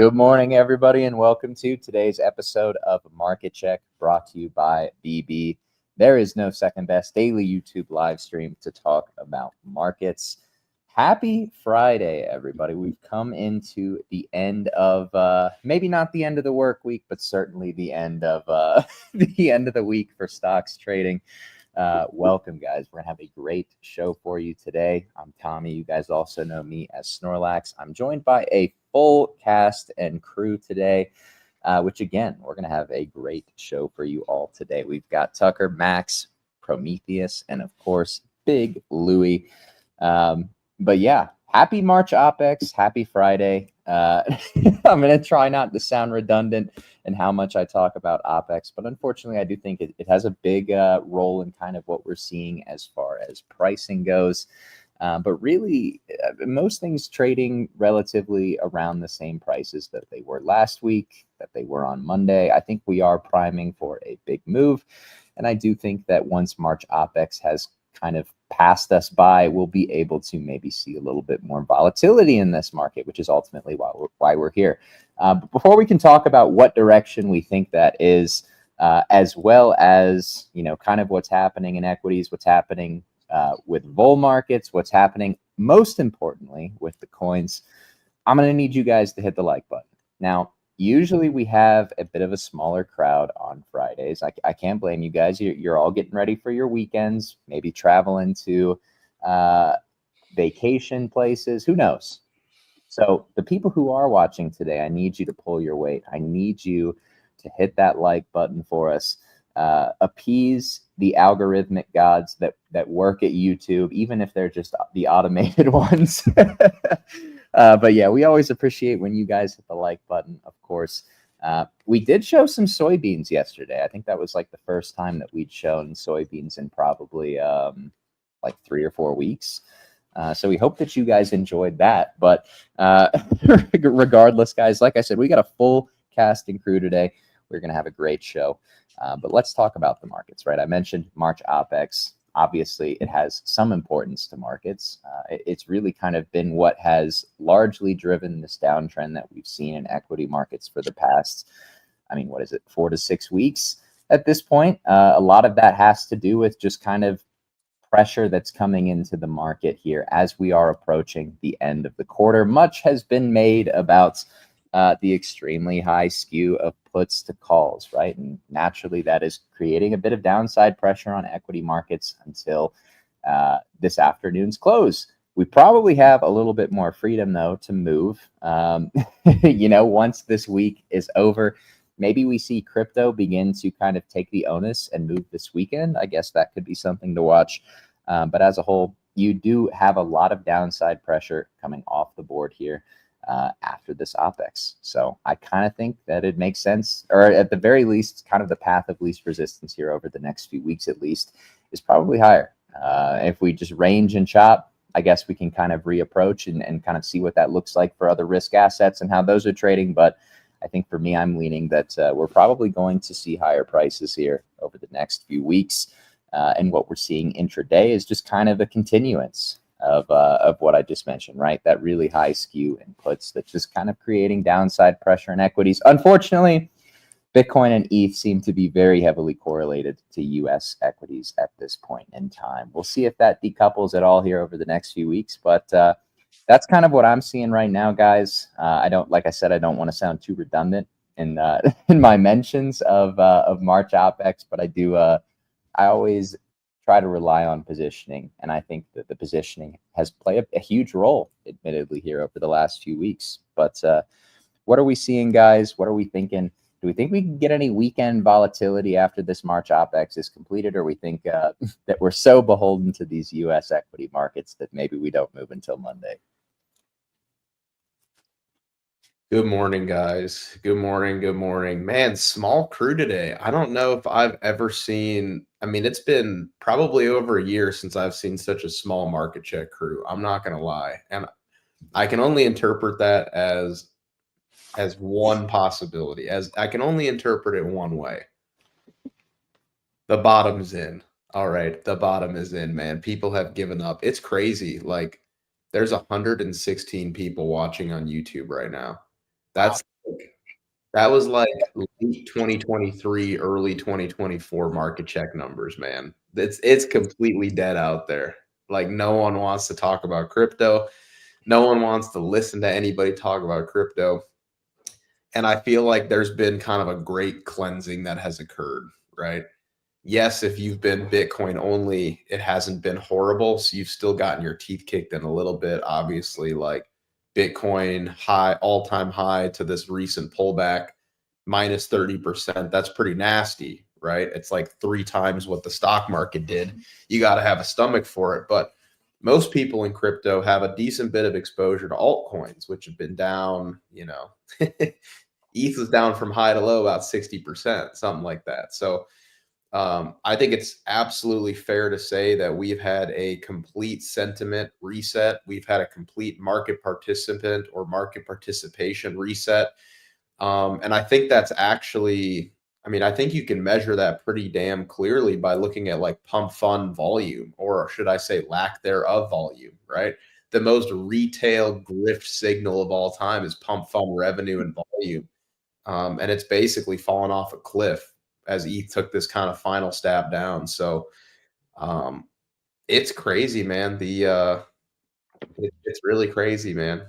Good morning, everybody, and welcome to today's episode of Market Check, brought to you by BB. There is no second best daily YouTube live stream to talk about markets. Happy Friday, everybody. We've come into the end of maybe not the end of the work week, but certainly the end of the end of the week for stocks trading. Welcome, guys. We're gonna have a great show for you today. I'm Tommy. You guys also know me as Snorlax. I'm joined by a full cast and crew today, which again, we're gonna have a great show for you all today. We've got Tucker, Max, Prometheus, and of course, Big Louie. But yeah, happy March OPEX. Happy Friday. I'm gonna try not to sound redundant and how much I talk about OPEX, but unfortunately, I do think it has a big role in kind of what we're seeing as far as pricing goes. But really, most things trading relatively around the same prices that they were last week, that they were on Monday. I think we are priming for a big move. And I do think that once March OPEX has kind of passed us by, we'll be able to maybe see a little bit more volatility in this market, which is ultimately why we're here. But before we can talk about what direction we think that is, as well as, you know, kind of what's happening in equities, what's happening with bull markets, what's happening most importantly with the coins, I'm going to need you guys to hit the like button. Now, usually we have a bit of a smaller crowd on Fridays. I can't blame you guys. You're all getting ready for your weekends, maybe traveling to vacation places. Who knows? So the people who are watching today, I need you to pull your weight. I need you to hit that like button for us. Appease the algorithmic gods that work at YouTube, even if they're just the automated ones. But yeah, we always appreciate when you guys hit the like button, of course. We did show some soybeans yesterday. I think that was like the first time that we'd shown soybeans in probably like 3 or 4 weeks. So we hope that you guys enjoyed that. But regardless, guys, like I said, we got a full cast and crew today. We're going to have a great show. But let's talk about the markets, right? I mentioned March OPEX. Obviously, it has some importance to markets. It's really kind of been what has largely driven this downtrend that we've seen in equity markets for the past, 4 to 6 weeks at this point. A lot of that has to do with just kind of pressure that's coming into the market here as we are approaching the end of the quarter. Much has been made about the extremely high skew of puts to calls, right? And naturally, that is creating a bit of downside pressure on equity markets until this afternoon's close. We probably have a little bit more freedom, though, to move. You know, once this week is over, maybe we see crypto begin to kind of take the onus and move this weekend. I guess that could be something to watch. But as a whole, you do have a lot of downside pressure coming off the board here after this OPEX. So I kind of think that it makes sense, or at the very least, kind of the path of least resistance here over the next few weeks at least is probably higher. If we just range and chop, I guess we can kind of reapproach and kind of see what that looks like for other risk assets and how those are trading. But I think for me, I'm leaning that we're probably going to see higher prices here over the next few weeks. And what we're seeing intraday is just kind of a continuance of what I just mentioned, right? That really high skew in puts that's just kind of creating downside pressure in equities. Unfortunately, Bitcoin and ETH seem to be very heavily correlated to US equities at this point in time. We'll see if that decouples at all here over the next few weeks, but that's kind of what I'm seeing right now, guys. Like I said, I don't want to sound too redundant in in my mentions of March OPEX, but I always try to rely on positioning, and I think that the positioning has played a huge role, admittedly, here over the last few weeks. But what are we seeing, guys? What are we thinking? Do we think we can get any weekend volatility after this March OPEX is completed, or we think that we're so beholden to these U.S. equity markets that maybe we don't move until Monday? Good morning, guys. Good morning. Good morning. Man, small crew today. I don't know if I've ever seen, it's been probably over a year since I've seen such a small market check crew. I'm not going to lie. And I can only interpret that as one possibility. As I can only interpret it one way. The bottom's in. All right, the bottom is in, man. People have given up. It's crazy. Like, there's 116 people watching on YouTube right now. That's That was like late 2023, early 2024 market check numbers, man. It's completely dead out there. Like no one wants to talk about crypto. No one wants to listen to anybody talk about crypto. And I feel like there's been kind of a great cleansing that has occurred, right? Yes, if you've been Bitcoin only, it hasn't been horrible. So you've still gotten your teeth kicked in a little bit. Obviously, like Bitcoin high, all-time high to this recent pullback, minus 30%. That's pretty nasty, right? It's like 3 times what the stock market did. You got to have a stomach for it. But most people in crypto have a decent bit of exposure to altcoins, which have been down, ETH was down from high to low about 60%, something like that. So I think it's absolutely fair to say that we've had a complete sentiment reset. We've had a complete market participant or market participation reset. And I think that's actually, I think you can measure that pretty damn clearly by looking at like pump fund volume, or should I say lack thereof volume, right? The most retail grift signal of all time is pump fund revenue and volume. And it's basically fallen off a cliff as ETH took this kind of final stab down. So it's crazy, man. It's really crazy, man.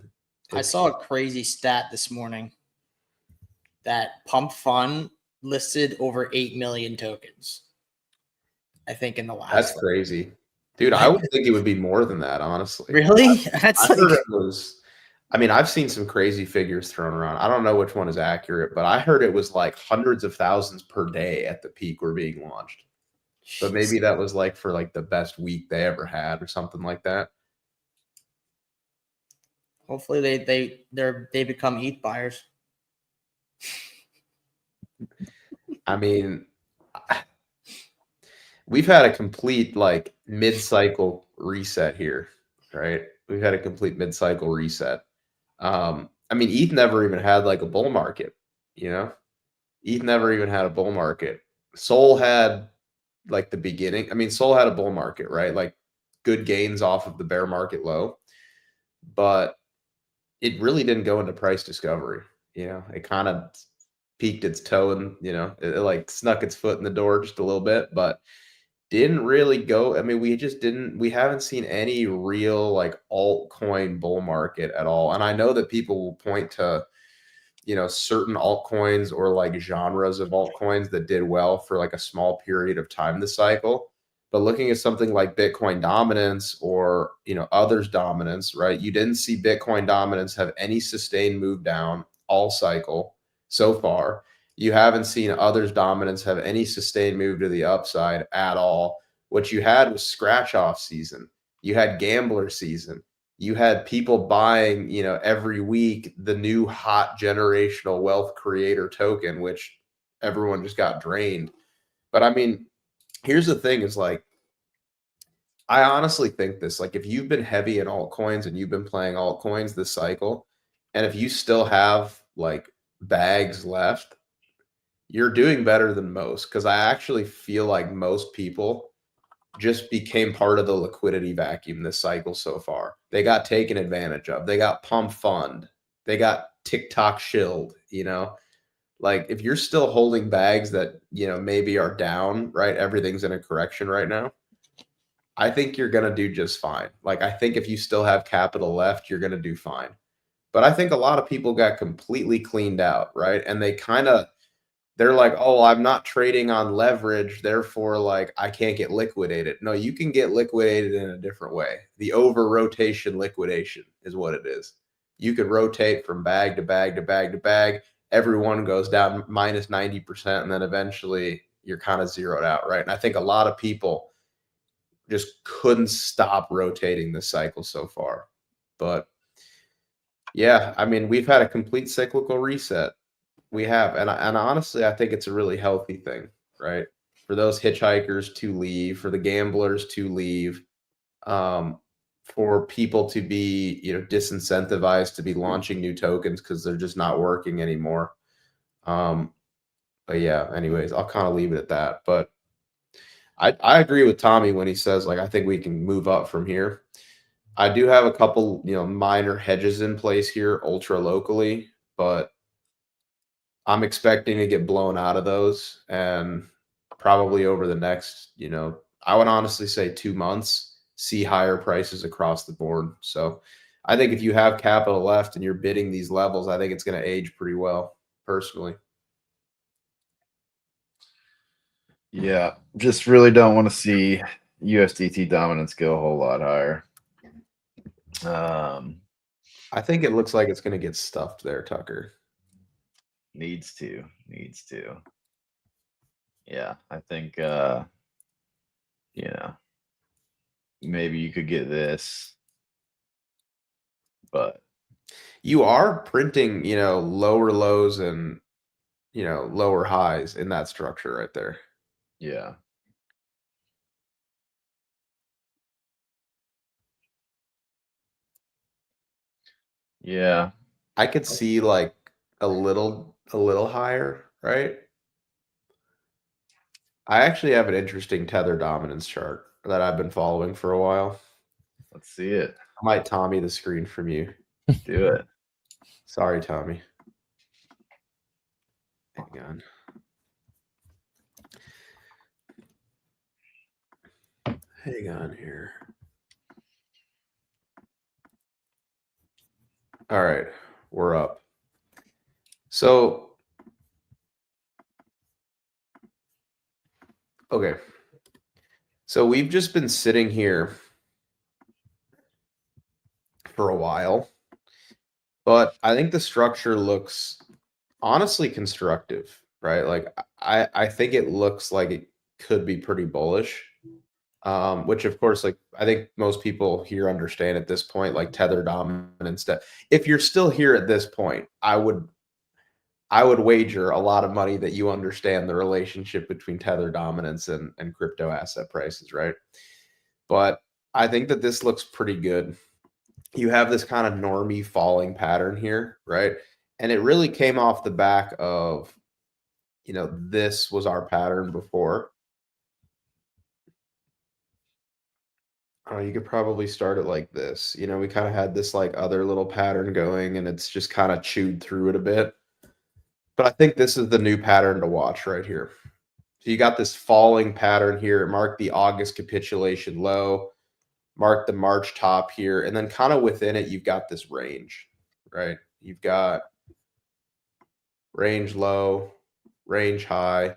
I saw a crazy stat this morning that Pump Fund listed over 8 million tokens. I think in the last. That's crazy, dude. I would think it would be more than that, honestly. Really? I heard it was. I've seen some crazy figures thrown around. I don't know which one is accurate, but I heard it was like hundreds of thousands per day at the peak were being launched. But maybe that was like for like the best week they ever had or something like that. Hopefully they become ETH buyers. We've had a complete like mid-cycle reset here, right? We've had a complete mid-cycle reset. ETH never even had like a bull market, ETH never even had a bull market. Sol had like the beginning. Sol had a bull market, right? Like good gains off of the bear market low, but it really didn't go into price discovery. It kind of peaked its toe and, it like snuck its foot in the door just a little bit, but didn't really go. We haven't seen any real like altcoin bull market at all. And I know that people will point to, certain altcoins or like genres of altcoins that did well for like a small period of time this cycle. But looking at something like Bitcoin dominance or, others dominance, right? You didn't see Bitcoin dominance have any sustained move down all cycle so far. You haven't seen others dominance have any sustained move to the upside at all. What you had was scratch off season. You had gambler season. You had people buying, every week the new hot generational wealth creator token, which everyone just got drained. But here's the thing is like, I honestly think this, like if you've been heavy in altcoins and you've been playing altcoins this cycle, and if you still have like bags left, you're doing better than most. Because I actually feel like most people just became part of the liquidity vacuum this cycle so far. They got taken advantage of. They got pump fund. They got TikTok shilled, Like if you're still holding bags that, maybe are down, right? Everything's in a correction right now. I think you're going to do just fine. Like I think if you still have capital left, you're going to do fine. But I think a lot of people got completely cleaned out, right? And they're like, oh, I'm not trading on leverage, therefore, like, I can't get liquidated. No, you can get liquidated in a different way. The over-rotation liquidation is what it is. You can rotate from bag to bag to bag to bag. Everyone goes down minus 90%, and then eventually you're kind of zeroed out, right? And I think a lot of people just couldn't stop rotating this cycle so far. But, yeah, we've had a complete cyclical reset. We have, and honestly, I think it's a really healthy thing, right? For those hitchhikers to leave, for the gamblers to leave, for people to be, disincentivized to be launching new tokens because they're just not working anymore. But yeah, anyways, I'll kind of leave it at that. But I agree with Tommy when he says, like, I think we can move up from here. I do have a couple, minor hedges in place here, ultra locally, but I'm expecting to get blown out of those, and probably over the next, I would honestly say 2 months, see higher prices across the board. So I think if you have capital left and you're bidding these levels, I think it's going to age pretty well, personally. Yeah, just really don't want to see USDT dominance go a whole lot higher. I think it looks like it's going to get stuffed there, Tucker. Needs to. Yeah, I think maybe you could get this, but you are printing, lower lows and, lower highs in that structure right there. yeah. Yeah. I could see like a little higher, right? I actually have an interesting tether dominance chart that I've been following for a while. Let's see it. I might Tommy the screen from you. Do it. Sorry, Tommy. Hang on. Hang on here. All right, we're up. So, okay. So we've just been sitting here for a while, but I think the structure looks honestly constructive, right? Like I think it looks like it could be pretty bullish. Which of course, like I think most people here understand at this point, like tether dominance stuff. If you're still here at this point, I would wager a lot of money that you understand the relationship between tether dominance and crypto asset prices, right? But I think that this looks pretty good. You have this kind of normie falling pattern here, right? And it really came off the back of, this was our pattern before. You could probably start it like this. We kind of had this like other little pattern going, and it's just kind of chewed through it a bit. But I think this is the new pattern to watch right here. So you got this falling pattern here. It marked the August capitulation low, marked the March top here, and then kind of within it, you've got this range, right? You've got range low, range high,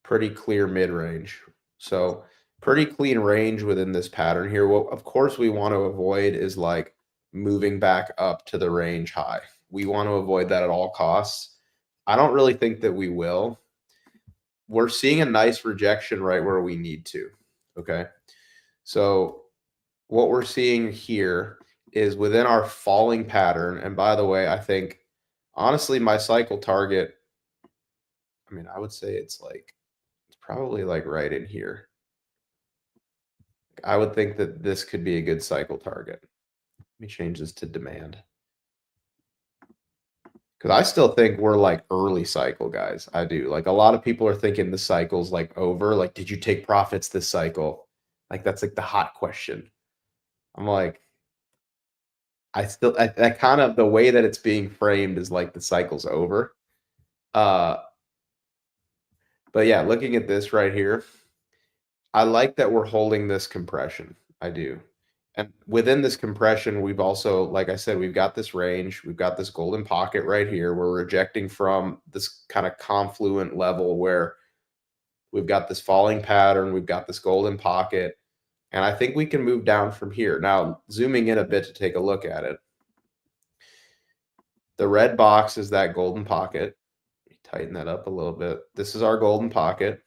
pretty clear mid-range. So pretty clean range within this pattern here. What of course we want to avoid is like moving back up to the range high. We want to avoid that at all costs. I don't really think that we will. We're seeing a nice rejection right where we need to. Okay. So what we're seeing here is within our falling pattern. And by the way, I think honestly, my cycle target, I would say it's probably like right in here. I would think that this could be a good cycle target. Let me change this to demand. Because I still think we're like early cycle guys. I do. Like a lot of people are thinking the cycle's like over. Like, did you take profits this cycle? Like that's like the hot question. I'm like, that kind of the way that it's being framed is like the cycle's over. But yeah, looking at this right here, I like that we're holding this compression. I do. And within this compression, we've also, like I said, we've got this range. We've got this golden pocket right here. We're rejecting from this kind of confluent level where we've got this falling pattern. We've got this golden pocket. And I think we can move down from here. Now, zooming in a bit to take a look at it. The red box is that golden pocket. Let me tighten that up a little bit. This is our golden pocket.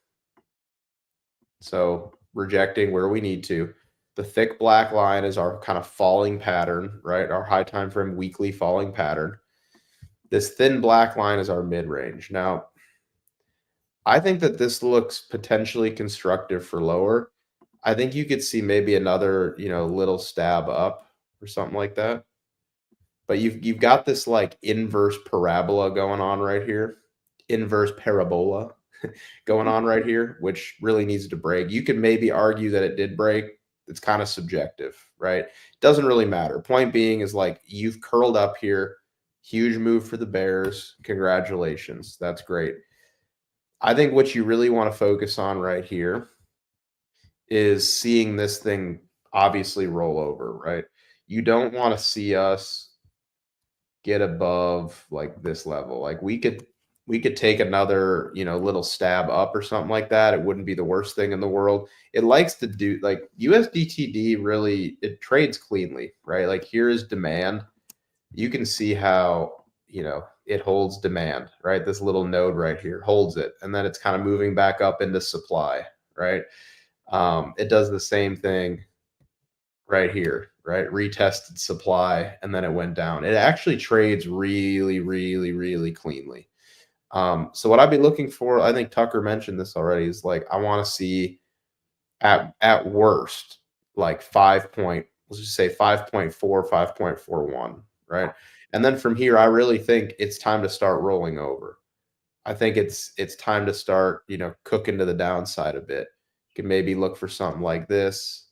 So rejecting where we need to. The thick black line is our kind of falling pattern, right? Our high time frame weekly falling pattern. This thin black line is our mid-range. Now, I think that this looks potentially constructive for lower. I think you could see maybe another, little stab up or something like that. But you've got this like inverse parabola going on right here. Inverse parabola going on right here, which really needs to break. You could maybe argue that it did break. It's kind of subjective, right? Doesn't really matter. Point being is like you've curled up here. Huge move for the bears. Congratulations. That's great. I think what you really want to focus on right here is seeing this thing obviously roll over, right? You don't want to see us get above like this level. Like we could take another, little stab up or something like that. It wouldn't be the worst thing in the world. It likes to do like USDTD really, it trades cleanly, right? Like here is demand. You can see how, it holds demand, right? This little node right here holds it. And then it's kind of moving back up into supply, right? It does the same thing right here, right? Retested supply, and then it went down. It actually trades really, really, really cleanly. So what I'd be looking for, I think Tucker mentioned this already, is like I want to see at worst like let's just say 5.4, 5.41, right? And then from here, I really think it's time to start rolling over. I think it's time to start, cooking to the downside a bit. You can maybe look for something like this.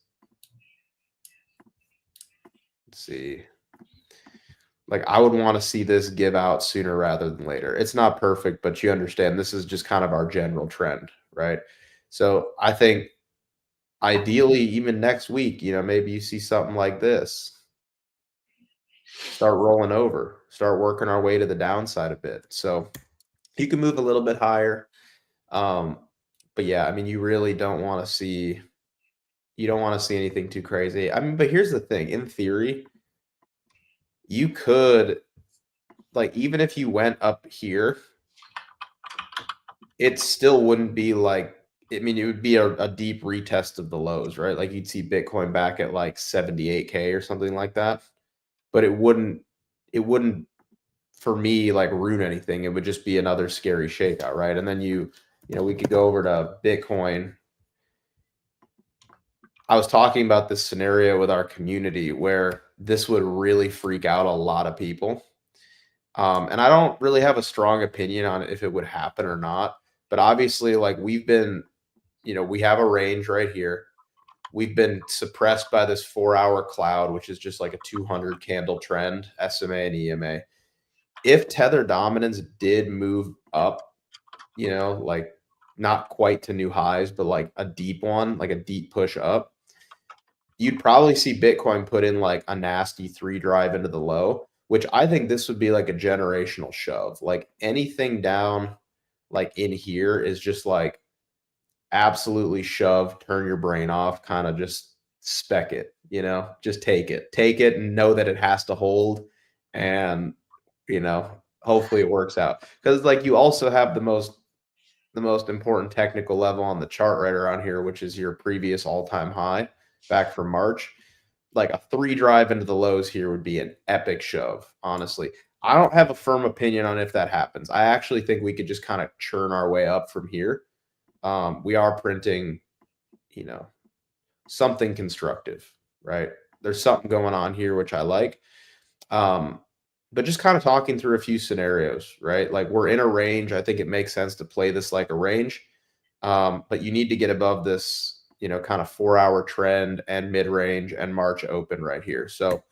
Let's see. Like I would want to see this give out sooner rather than later. It's not perfect, but you understand this is just kind of our general trend, right? So I think ideally, even next week, maybe you see something like this. Start rolling over, start working our way to the downside a bit. So you can move a little bit higher. But yeah, I mean, you really don't want to see anything too crazy. I mean, but here's the thing, in theory, you could, like, even if you went up here, it still wouldn't be like, I mean, it would be a deep retest of the lows, right? Like you'd see Bitcoin back at like 78K or something like that. But it wouldn't for me like ruin anything. It would just be another scary shakeout, right? And then we could go over to Bitcoin. I was talking about this scenario with our community where this would really freak out a lot of people. And I don't really have a strong opinion on if it would happen or not. But obviously, like we've been, we have a range right here. We've been suppressed by this 4-hour cloud, which is just like a 200 candle trend, SMA and EMA. If tether dominance did move up, like not quite to new highs, but like a deep one, like a deep push up, you'd probably see Bitcoin put in like a nasty 3 drive into the low, which I think this would be like a generational shove. Like anything down like in here is just like absolutely shove, turn your brain off, kind of just spec it, just take it and know that it has to hold. And, hopefully it works out. Because like you also have the most important technical level on the chart right around here, which is your previous all-time high back from March. Like a 3 drive into the lows here would be an epic shove, honestly. I don't have a firm opinion on if that happens. I actually think we could just kind of churn our way up from here. We are printing, something constructive, right? There's something going on here, which I like. But just kind of talking through a few scenarios, right? Like we're in a range. I think it makes sense to play this like a range. But you need to get above this, kind of 4-hour trend and mid-range and March open right here. So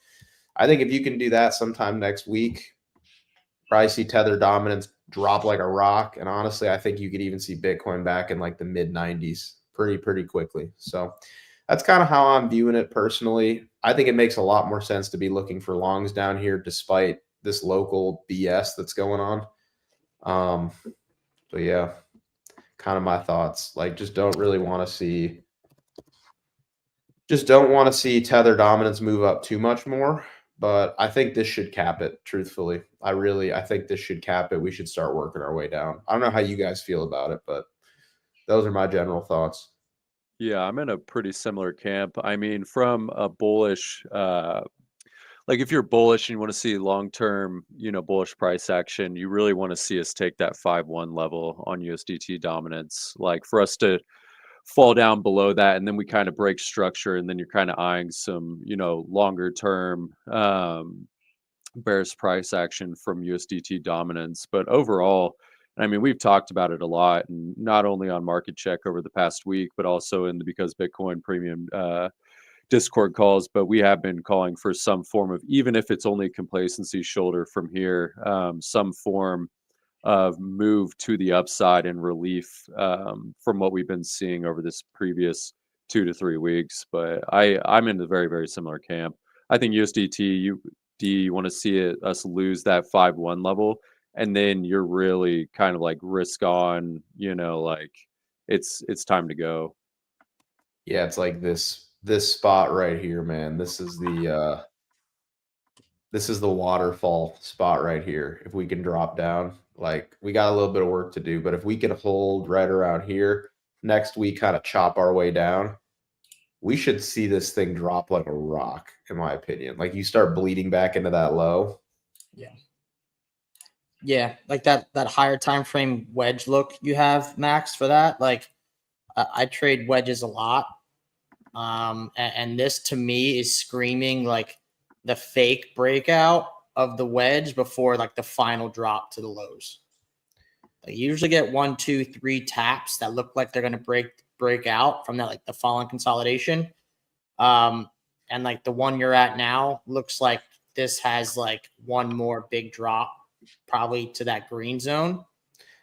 I think if you can do that sometime next week, probably see tether dominance drop like a rock. And honestly, I think you could even see Bitcoin back in like the mid 90s pretty quickly. So that's kind of how I'm viewing it personally. I think it makes a lot more sense to be looking for longs down here despite this local BS that's going on. So yeah, kind of my thoughts. Like just don't want to see tether dominance move up too much more. But I think this should cap it, truthfully. I think this should cap it. We should start working our way down. I don't know how you guys feel about it, but those are my general thoughts. Yeah, I'm in a pretty similar camp. I mean, from a bullish, like if you're bullish and you want to see long-term, bullish price action, you really want to see us take that 5-1 level on USDT dominance. Like for us to fall down below that, and then we kind of break structure, and then you're kind of eyeing some, longer term bearish price action from USDT dominance. But overall, I mean, we've talked about it a lot, and not only on Market Check over the past week, but also in the Because Bitcoin Premium Discord calls, but we have been calling for some form of, even if it's only complacency shoulder from here, some form of move to the upside and relief from what we've been seeing over this previous 2 to 3 weeks. But I'm in a very, very similar camp. I think USDT, you want to see us lose that 5-1 level, and then you're really kind of like risk on, like it's time to go. Yeah, it's like this spot right here, man. This is the waterfall spot right here. If we can drop down, like we got a little bit of work to do, but if we can hold right around here, next week kind of chop our way down, we should see this thing drop like a rock, in my opinion. Like you start bleeding back into that low. Yeah, like that higher time frame wedge look you have, Max, for that. Like I trade wedges a lot. And this to me is screaming like the fake breakout of the wedge before like the final drop to the lows. Like you usually get 1, 2, 3 taps that look like they're gonna break out from that, like the falling consolidation. And like the one you're at now looks like this has like one more big drop, probably to that green zone.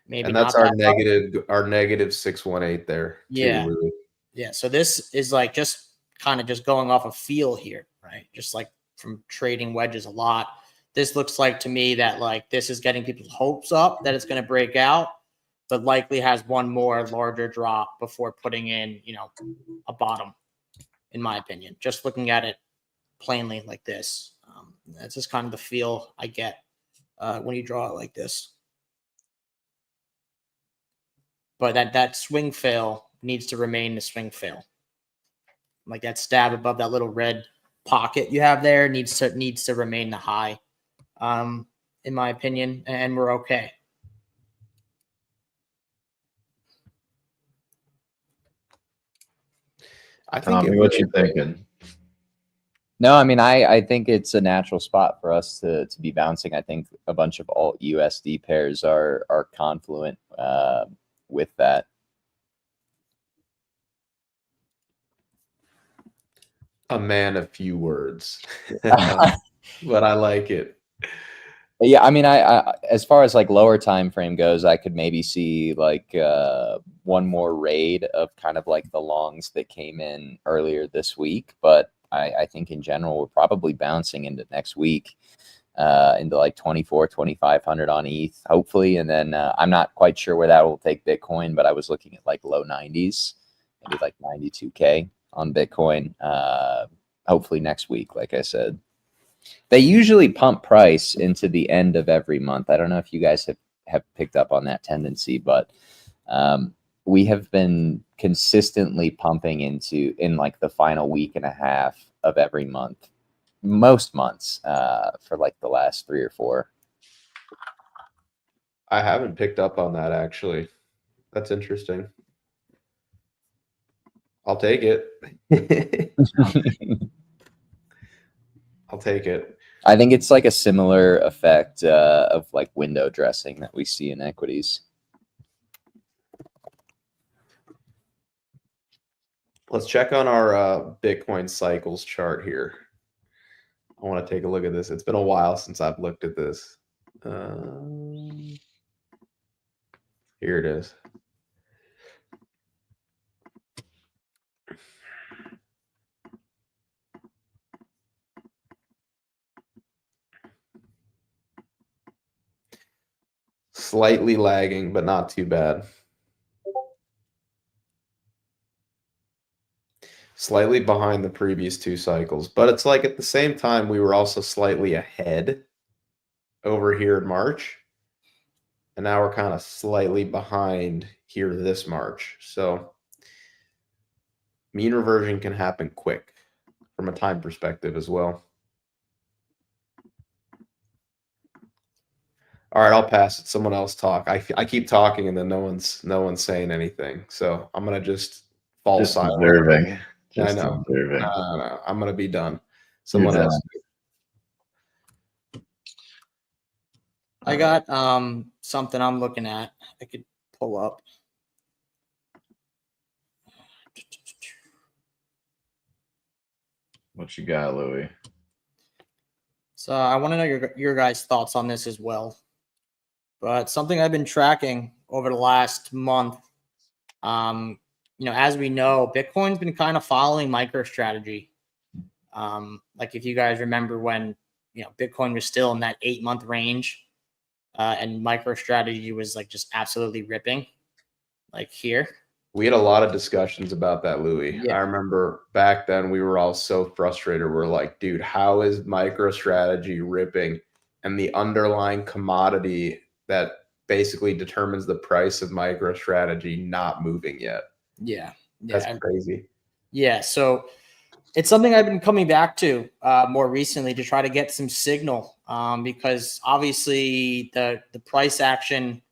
Maybe And that's not our that our negative 618 there. Yeah. Too, really. Yeah. So this is like just kind of just going off a feel here, right? Just like from trading wedges a lot. This looks like to me that like this is getting people's hopes up that it's going to break out, but likely has one more larger drop before putting in, a bottom, in my opinion. Just looking at it plainly like this. That's just kind of the feel I get when you draw it like this. But that swing fail needs to remain the swing fail. Like that stab above that little red pocket you have there needs to remain the high, in my opinion, and we're okay. I think Tommy, what you thinking? No, I mean, I think it's a natural spot for us to be bouncing. I think a bunch of alt USD pairs are confluent with that. A man of few words, but I like it. Yeah, I mean, I as far as like lower time frame goes, I could maybe see like one more raid of kind of like the longs that came in earlier this week, but I think in general we're probably bouncing into next week into like 2,500 on ETH, hopefully, and then I'm not quite sure where that will take Bitcoin, but I was looking at like low 90s, maybe like 92K on Bitcoin. Hopefully next week, like I said. They usually pump price into the end of every month. I don't know if you guys have picked up on that tendency, but we have been consistently pumping in like the final week and a half of every month, most months for like the last 3 or 4. I haven't picked up on that, actually. That's interesting. I'll take it. I'll take it. I think it's like a similar effect of like window dressing that we see in equities. Let's check on our Bitcoin cycles chart here. I want to take a look at this. It's been a while since I've looked at this. Here it is. Slightly lagging, but not too bad. Slightly behind the previous 2 cycles, but it's like at the same time we were also slightly ahead over here in March, and now we're kind of slightly behind here this March. So mean reversion can happen quick from a time perspective as well. All right, I'll pass it. Someone else talk. I keep talking and then no one's saying anything. So I'm gonna just fall silent. Observing. Just I know. observing. No. I'm gonna be done. You're Someone else. I got something I'm looking at. I could pull up. What you got, Louis? So I want to know your guys' thoughts on this as well. But something I've been tracking over the last month, as we know, Bitcoin's been kind of following MicroStrategy. Like if you guys remember when Bitcoin was still in that 8-month range, and MicroStrategy was like just absolutely ripping, like here. We had a lot of discussions about that, Louis. Yeah. I remember back then we were all so frustrated. We're like, dude, how is MicroStrategy ripping? And the underlying commodity that basically determines the price of MicroStrategy not moving yet. Yeah. That's crazy. Yeah. So it's something I've been coming back to more recently to try to get some signal, because obviously the price action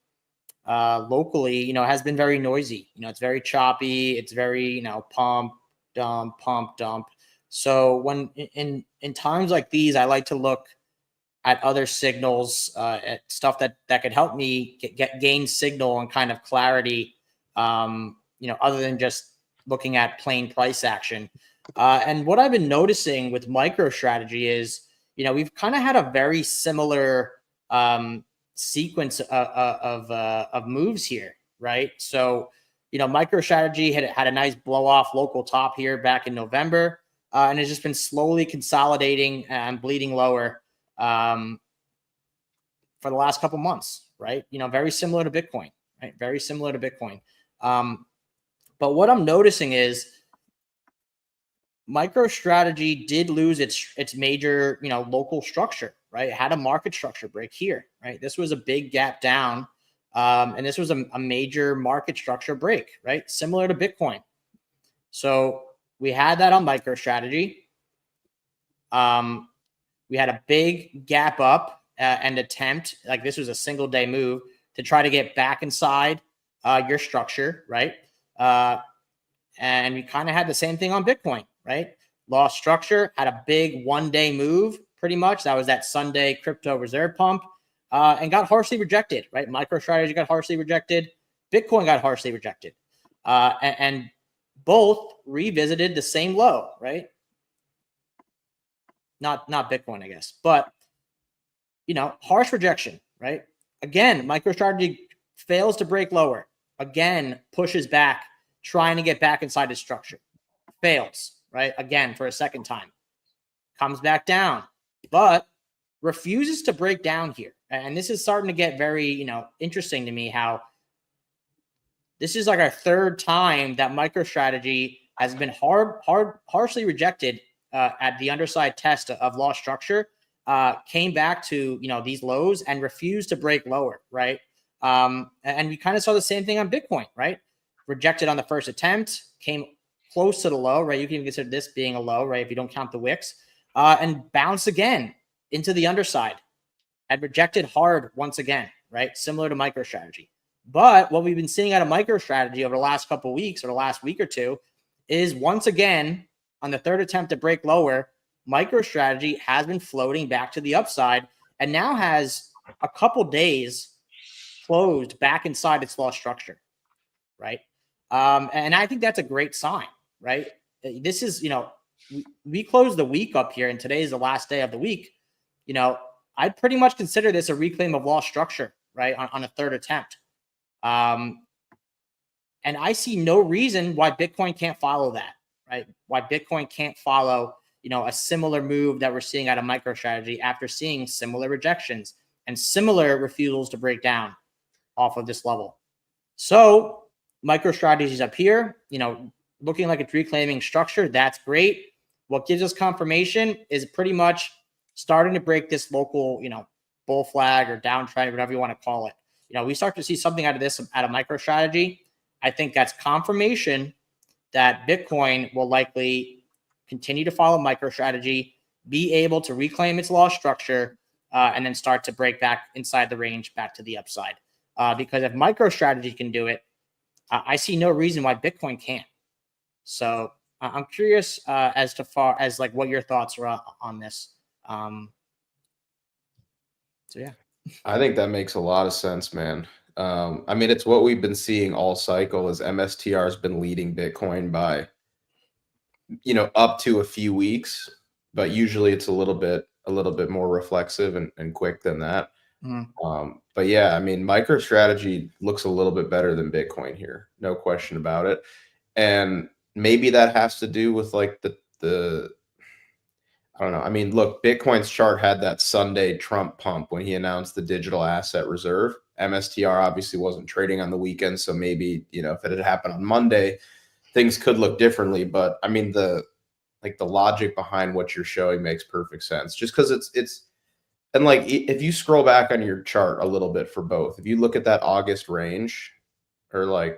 locally, has been very noisy. It's very choppy. It's very, pump, dump. So when in times like these, I like to look at other signals, at stuff that could help me gain signal and kind of clarity, other than just looking at plain price action. And what I've been noticing with MicroStrategy is, we've kind of had a very similar sequence of moves here, right? So, MicroStrategy had a nice blow off local top here back in November, and it's just been slowly consolidating and bleeding lower for the last couple months, right? Very similar to Bitcoin, right? Very similar to Bitcoin. But what I'm noticing is MicroStrategy did lose its major, local structure, right? It had a market structure break here, right? This was a big gap down, and this was a major market structure break, right? Similar to Bitcoin. So we had that on MicroStrategy. We had a big gap up and attempt, like this was a single day move to try to get back inside your structure, right? And we kind of had the same thing on Bitcoin, right? Lost structure, had a big 1-day move, pretty much. That was that Sunday crypto reserve pump, and got harshly rejected, right? MicroStrategy got harshly rejected. Bitcoin got harshly rejected. And both revisited the same low, right? Not Bitcoin, I guess, but harsh rejection, right? Again, MicroStrategy fails to break lower. Again, pushes back, trying to get back inside his structure. Fails, right? Again, for a second time. Comes back down, but refuses to break down here. And this is starting to get very, interesting to me, how this is like our third time that MicroStrategy has been harshly rejected at the underside test of lost structure, came back to, these lows and refused to break lower, right? And we kind of saw the same thing on Bitcoin, right? Rejected on the first attempt, came close to the low, right? You can even consider this being a low, right? If you don't count the wicks, and bounced again into the underside and rejected hard once again, right? Similar to MicroStrategy. But what we've been seeing out of MicroStrategy over the last couple of weeks or the last week or two is once again, on the third attempt to break lower, MicroStrategy has been floating back to the upside and now has a couple days closed back inside its lost structure, right? And I think that's a great sign, right? This is, we closed the week up here and today is the last day of the week. I'd pretty much consider this a reclaim of lost structure, right? On a third attempt. And I see no reason why Bitcoin can't follow that, right? Why Bitcoin can't follow, a similar move that we're seeing out of MicroStrategy after seeing similar rejections and similar refusals to break down off of this level. So MicroStrategy is up here, looking like it's reclaiming structure. That's great. What gives us confirmation is pretty much starting to break this local, bull flag or downtrend, whatever you want to call it. We start to see something out of this, out of MicroStrategy. I think that's confirmation that Bitcoin will likely continue to follow MicroStrategy, be able to reclaim its lost structure, and then start to break back inside the range back to the upside. Because if MicroStrategy can do it, I see no reason why Bitcoin can't. So I'm curious as to far as like what your thoughts are on this. So yeah. I think that makes a lot of sense, man. I mean, it's what we've been seeing all cycle is MSTR has been leading Bitcoin by up to a few weeks, but usually it's a little bit more reflexive and quick than that. But yeah, I mean, MicroStrategy looks a little bit better than Bitcoin here, no question about it. And maybe that has to do with like the I don't know. I mean, look, Bitcoin's chart had that Sunday Trump pump when he announced the digital asset reserve. MSTR obviously wasn't trading on the weekend, so maybe, if it had happened on Monday, things could look differently. But I mean, the logic behind what you're showing makes perfect sense. Just because it's and like if you scroll back on your chart a little bit for both, if you look at that August range, or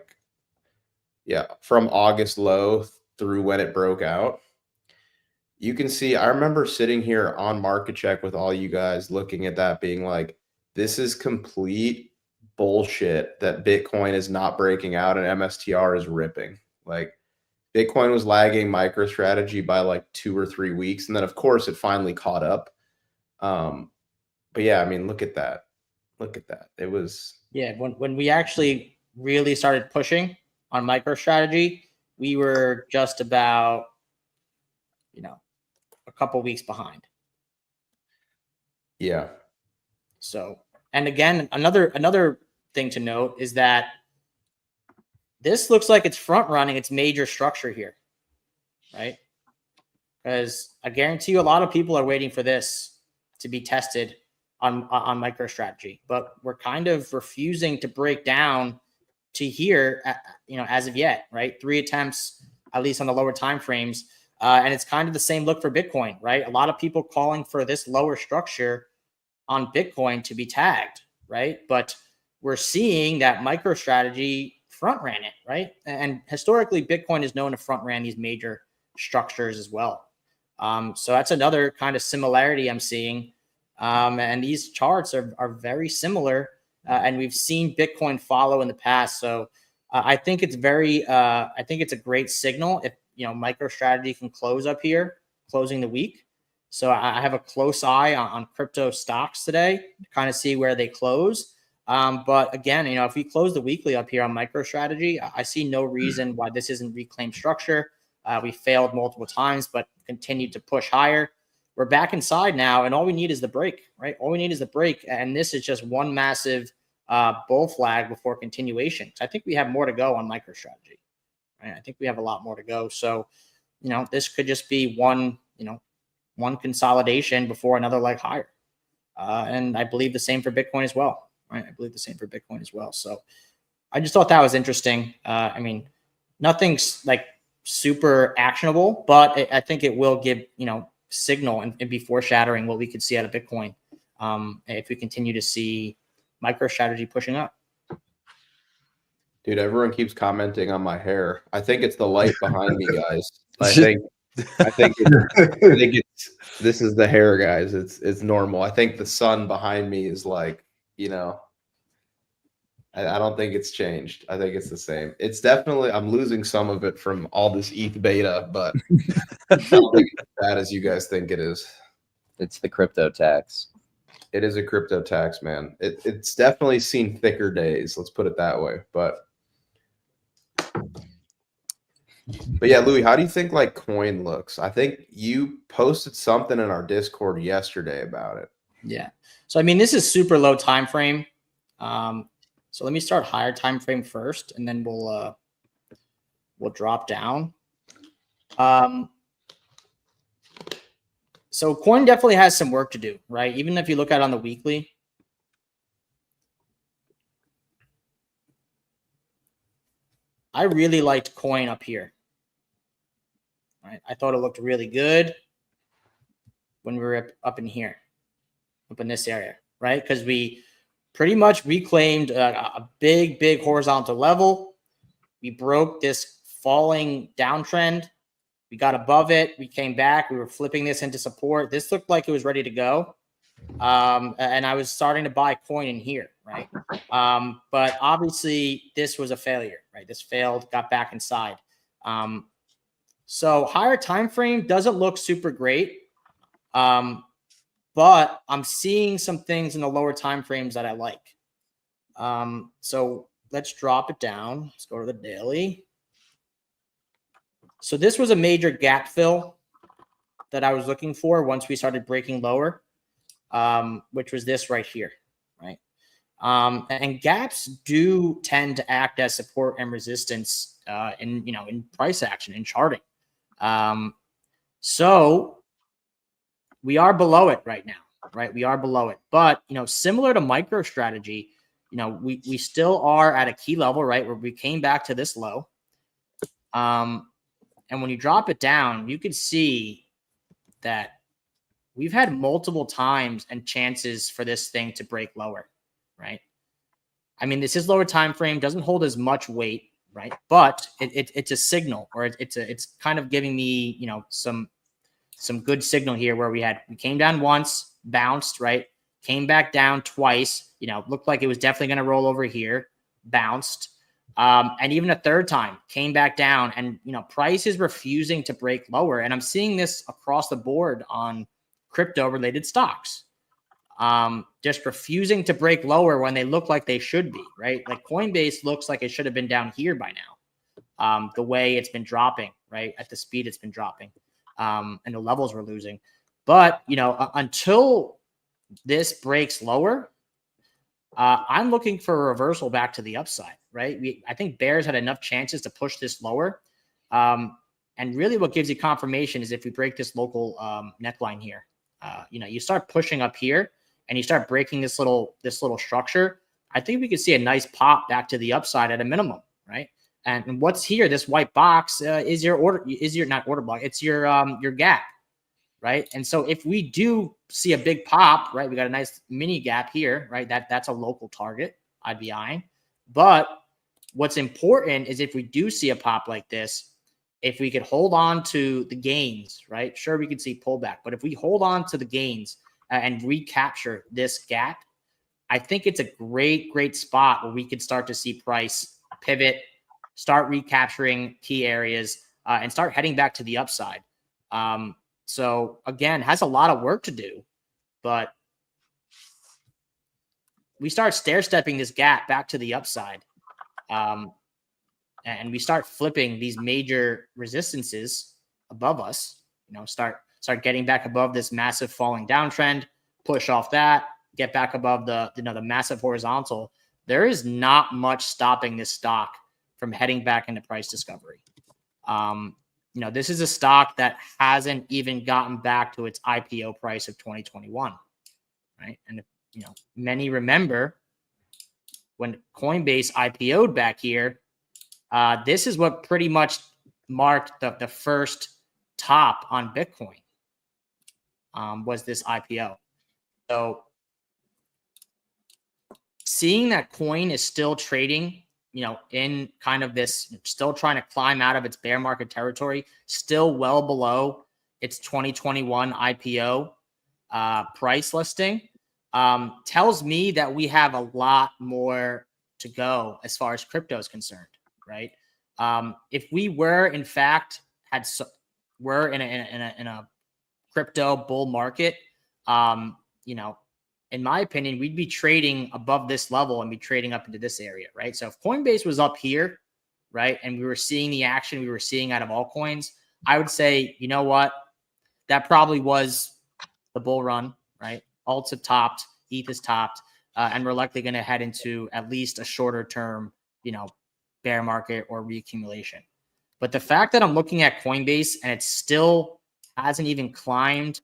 from August low through when it broke out, you can see, I remember sitting here on Market Check with all you guys looking at that being like, this is complete bullshit that Bitcoin is not breaking out and MSTR is ripping. Like, Bitcoin was lagging MicroStrategy by like 2 or 3 weeks. And then of course it finally caught up. But yeah, I mean, look at that. Look at that. It was. Yeah. When we actually really started pushing on MicroStrategy, we were just about, a couple weeks behind. Yeah. So, and again, another thing to note is that this looks like it's front running its major structure here, right? Because I guarantee you a lot of people are waiting for this to be tested on MicroStrategy, but we're kind of refusing to break down to here, as of yet, right? 3 attempts, at least on the lower time frames. And it's kind of the same look for Bitcoin, right? A lot of people calling for this lower structure on Bitcoin to be tagged, right? But we're seeing that MicroStrategy front ran it, right? And historically, Bitcoin is known to front ran these major structures as well. So that's another kind of similarity I'm seeing. And these charts are very similar, and we've seen Bitcoin follow in the past. So I think it's a great signal if MicroStrategy can close up here, closing the week. So I have a close eye on crypto stocks today to kind of see where they close. But again, if we close the weekly up here on MicroStrategy, I see no reason why this isn't reclaimed structure. We failed multiple times, but continued to push higher. We're back inside now, and all we need is the break, right? All we need is the break, and this is just one massive bull flag before continuation. So I think we have more to go on MicroStrategy. Right? I think we have a lot more to go. So, this could just be one consolidation before another leg higher. And I believe the same for Bitcoin as well, right? I believe the same for Bitcoin as well. So I just thought that was interesting. I mean, nothing's like super actionable, but I think it will give, signal and be foreshadowing what we could see out of Bitcoin if we continue to see MicroStrategy pushing up. Dude, everyone keeps commenting on my hair. I think it's the light behind me, guys. I think this is the hair, guys. It's normal. I think the sun behind me is like, I don't think it's changed. I think it's the same. It's definitely, I'm losing some of it from all this ETH beta, but I don't think it's as bad as you guys think it is. It's the crypto tax. It is a crypto tax, man. It's definitely seen thicker days. Let's put it that way. But yeah, Louis, how do you think like coin looks? I think you posted something in our Discord yesterday about it. Yeah. So I mean, this is super low time frame. So let me start higher time frame first, and then we'll drop down. So coin definitely has some work to do, right? Even if you look at it on the weekly. I really liked coin up here. Right? I thought it looked really good when we were up in here, up in this area, right? Because we pretty much reclaimed a big horizontal level. We broke this falling downtrend. We got above it. We came back. We were flipping this into support. This looked like it was ready to go. And I was starting to buy coin in here, right? But obviously this was a failure, right? This failed, got back inside. So higher time frame doesn't look super great. But I'm seeing some things in the lower time frames that I like. So let's drop it down. Let's go to the daily. So this was a major gap fill that I was looking for once we started breaking lower, which was this right here, right? And gaps do tend to act as support and resistance in price action, in charting. So we are below it right now, right? We are below it. But, similar to MicroStrategy, we still are at a key level, right, where we came back to this low. And when you drop it down, you can see that we've had multiple times and chances for this thing to break lower, right? I mean, this is lower time frame, doesn't hold as much weight, right? But it's a signal, or it's kind of giving me, some good signal here where we came down once, bounced, right? Came back down twice, looked like it was definitely going to roll over here, bounced. And even a third time came back down, and price is refusing to break lower. And I'm seeing this across the board on crypto related stocks, just refusing to break lower when they look like they should be, right? Like Coinbase looks like it should have been down here by now, the way it's been dropping, right? At the speed it's been dropping, and the levels we're losing. But until this breaks lower, I'm looking for a reversal back to the upside, right? I think bears had enough chances to push this lower. And really what gives you confirmation is if we break this local neckline here. You start pushing up here and you start breaking this little structure. I think we could see a nice pop back to the upside at a minimum, right? And what's here, this white box is your not order block, it's your gap, right? And so if we do see a big pop, right, we got a nice mini gap here, right? That's a local target I'd be eyeing. But what's important is if we do see a pop like this, if we could hold on to the gains, right? Sure, we could see pullback, but if we hold on to the gains and recapture this gap, I think it's a great spot where we could start to see price pivot, start recapturing key areas, and start heading back to the upside. So again, has a lot of work to do, but we start stair-stepping this gap back to the upside. And we start flipping these major resistances above us, start getting back above this massive falling downtrend, push off that, get back above the massive horizontal. There is not much stopping this stock from heading back into price discovery. This is a stock that hasn't even gotten back to its IPO price of 2021, right? And many remember when Coinbase IPO'd back here, this is what pretty much marked the first top on Bitcoin, was this IPO. So seeing that coin is still trading, in kind of this, still trying to climb out of its bear market territory, still well below its 2021 IPO price listing, tells me that we have a lot more to go as far as crypto is concerned, right? If we were in fact were in a crypto bull market, in my opinion, we'd be trading above this level and be trading up into this area, right? So if Coinbase was up here, right, and we were seeing the action we were seeing out of altcoins, I would say, you know what, that probably was the bull run, right? Alts have topped, ETH is topped, and we're likely going to head into at least a shorter term, bear market or reaccumulation. But the fact that I'm looking at Coinbase and it still hasn't even climbed,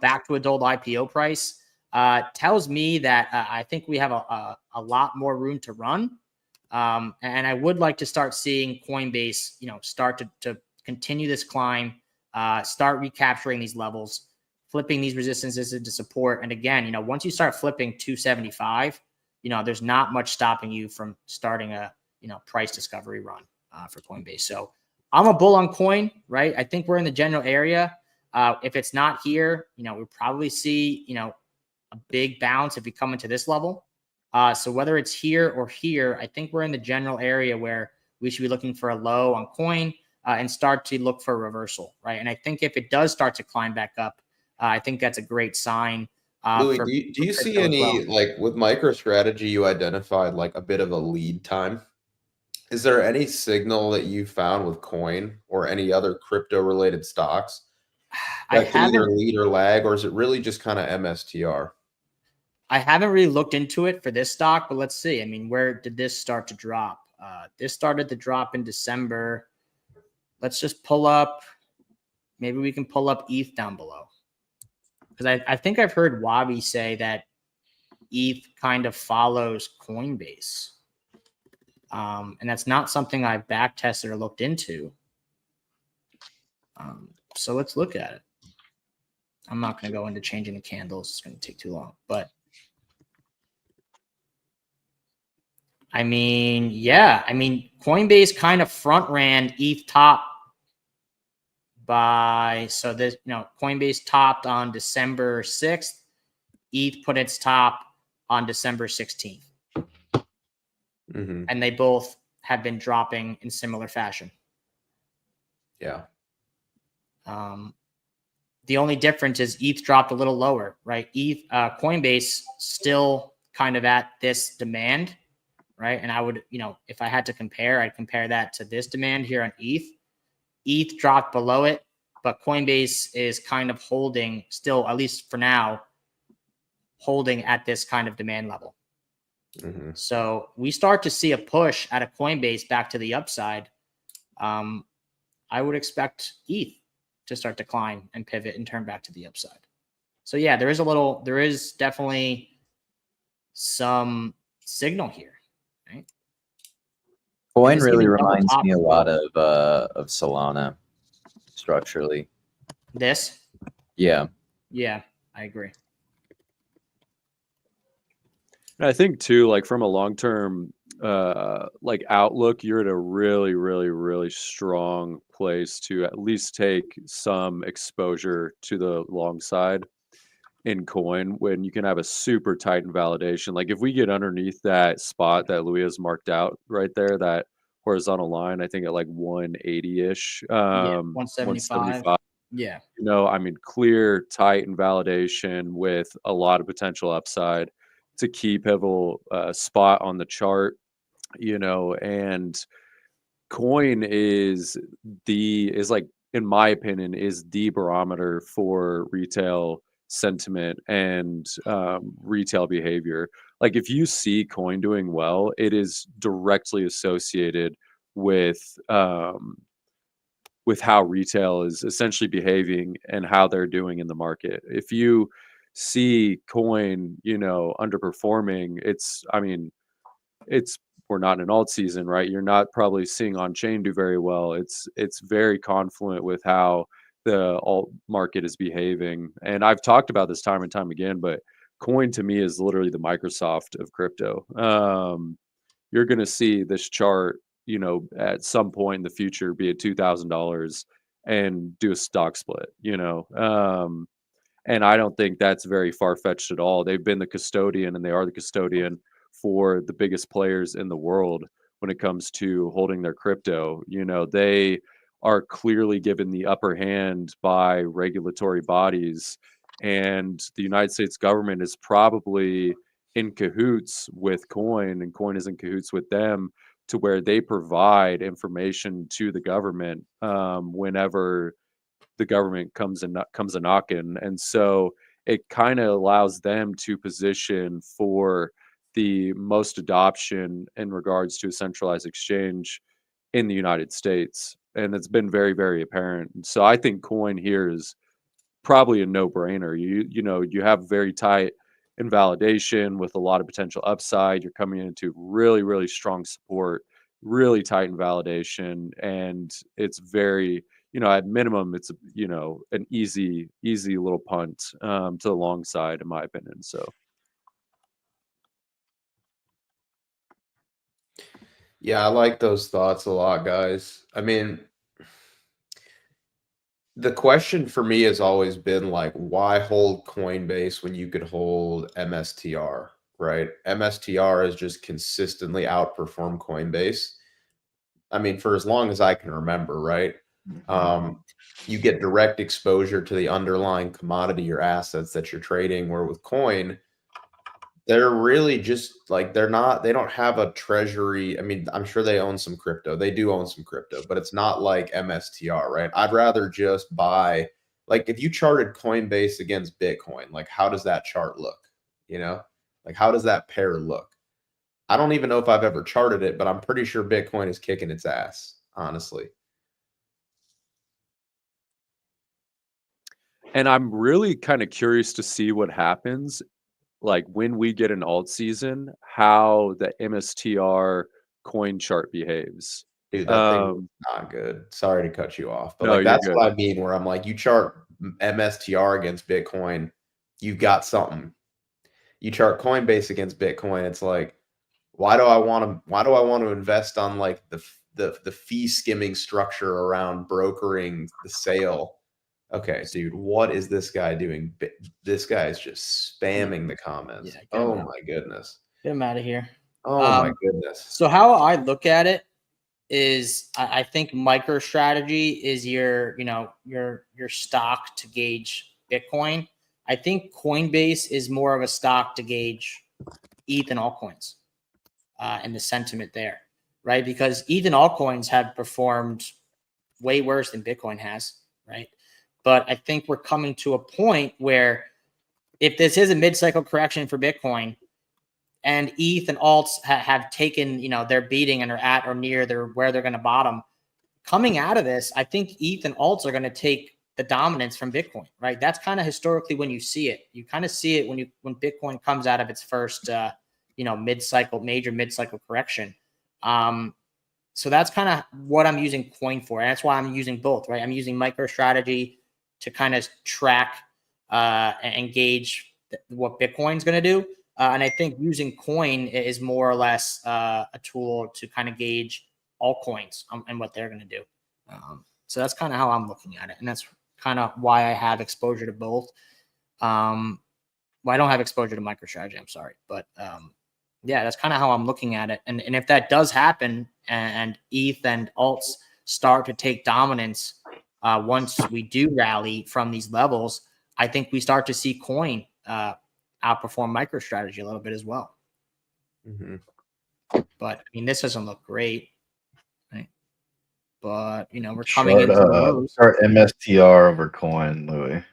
back to a old IPO price, tells me that I think we have a lot more room to run. And I would like to start seeing Coinbase, start to continue this climb, start recapturing these levels, flipping these resistances into support. And again, once you start flipping 275, there's not much stopping you from starting a, price discovery run for Coinbase. So I'm a bull on coin, right? I think we're in the general area. If it's not here, we'll probably see, a big bounce if we come into this level. So whether it's here or here, I think we're in the general area where we should be looking for a low on coin and start to look for a reversal, right? And I think if it does start to climb back up, I think that's a great sign. Louis, do you see any, like with MicroStrategy, you identified like a bit of a lead time? Is there any signal that you found with coin or any other crypto related stocks I that can either haven't lead or lag, or is it really just kind of MSTR? I haven't really looked into it for this stock, but let's see. I mean, where did this start to drop? This started to drop in December. Let's just pull up. Maybe we can pull up ETH down below. Because I think I've heard Wabi say that ETH kind of follows Coinbase. And that's not something I've back tested or looked into. So let's look at it. I'm not going to go into changing the candles. It's going to take too long. But I mean, yeah. I mean, Coinbase kind of front ran ETH top by, so this, Coinbase topped on December 6th. ETH put its top on December 16th. Mm-hmm. And they both have been dropping in similar fashion. Yeah. The only difference is ETH dropped a little lower, right? Coinbase still kind of at this demand, right? And I would, if I had to compare, I'd compare that to this demand here on ETH. ETH dropped below it, but Coinbase is kind of holding still, at least for now, holding at this kind of demand level. Mm-hmm. So we start to see a push at a Coinbase back to the upside. I would expect ETH to start to climb and pivot and turn back to the upside. So yeah, there is definitely some signal here, right? Coin really reminds me a lot of Solana structurally. This? Yeah. Yeah, I agree. And I think too, like from a long-term like outlook, you're at a really, really, really strong place to at least take some exposure to the long side in coin when you can have a super tight invalidation. Like if we get underneath that spot that Louis has marked out right there, that horizontal line, I think at like 180-ish, 175. Yeah. I mean, clear, tight invalidation with a lot of potential upside. It's a key pivotal spot on the chart, and coin is like, in my opinion, is the barometer for retail sentiment and retail behavior. Like if you see coin doing well, it is directly associated with how retail is essentially behaving and how they're doing in the market. If you see coin, underperforming, we're not in an alt season, right? You're not probably seeing on chain do very well. It's very confluent with how the alt market is behaving. And I've talked about this time and time again, but coin to me is literally the Microsoft of crypto. You're going to see this chart, at some point in the future be at $2,000 and do a stock split, and I don't think that's very far-fetched at all. They've been the custodian, and they are the custodian for the biggest players in the world when it comes to holding their crypto. They are clearly given the upper hand by regulatory bodies, and the United States government is probably in cahoots with Coin, and Coin is in cahoots with them, to where they provide information to the government whenever the government comes a knocking. And so it kind of allows them to position for the most adoption in regards to a centralized exchange in the United States. And it's been very, very apparent. So I think coin here is probably a no-brainer. You have very tight invalidation with a lot of potential upside. You're coming into really, really strong support, really tight invalidation, and it's very, at minimum, it's an easy little punt to the long side, in my opinion. So Yeah, I like those thoughts a lot, guys. I mean, the question for me has always been like, why hold Coinbase when you could hold MSTR, right? MSTR has just consistently outperformed Coinbase. I mean, for as long as I can remember, right? You get direct exposure to the underlying commodity or assets that you're trading, where with coin, they're really just like they don't have a treasury. I mean, I'm sure they own some crypto. They do own some crypto, but it's not like MSTR, right? I'd rather just buy, like, if you charted Coinbase against Bitcoin, like, how does that chart look? You know, like, how does that pair look? I don't even know if I've ever charted it, but I'm pretty sure Bitcoin is kicking its ass, honestly. And I'm really kind of curious to see what happens, like when we get an alt season, how the MSTR coin chart behaves. Dude, that thing is not good. Sorry to cut you off, but No, like you're that's good. what I mean. Where I'm like, you chart MSTR against Bitcoin, you've got something. You chart Coinbase against Bitcoin, it's like, why do I want to invest on like the fee skimming structure around brokering the sale? Okay, dude, what is this guy doing? This guy is just spamming the comments. Yeah, Oh my goodness. Get him out of here. Oh my goodness. So how I look at it is I think MicroStrategy is your, your stock to gauge Bitcoin. I think Coinbase is more of a stock to gauge ETH and altcoins, and the sentiment there, right? Because ETH and altcoins have performed way worse than Bitcoin has, right? But I think we're coming to a point where if this is a mid-cycle correction for Bitcoin, and ETH and alts have taken, their beating and are at or near where they're going to bottom. Coming out of this, I think ETH and alts are going to take the dominance from Bitcoin, right? That's kind of historically when you see it. You kind of see it when Bitcoin comes out of its first, major mid-cycle correction. So that's kind of what I'm using Coin for. And that's why I'm using both, right? I'm using MicroStrategy to kind of track and gauge what Bitcoin's going to do. And I think using Coin is more or less a tool to kind of gauge altcoins and what they're going to do. So that's kind of how I'm looking at it. And that's kind of why I have exposure to both. Well, I don't have exposure to MicroStrategy, I'm sorry. But yeah, that's kind of how I'm looking at it. And if that does happen and ETH and alts start to take dominance once we do rally from these levels, I think we start to see Coin outperform MicroStrategy a little bit as well. Mm-hmm. But I mean, this doesn't look great, right? But we're coming into the lows. Start MSTR over Coin, Louis.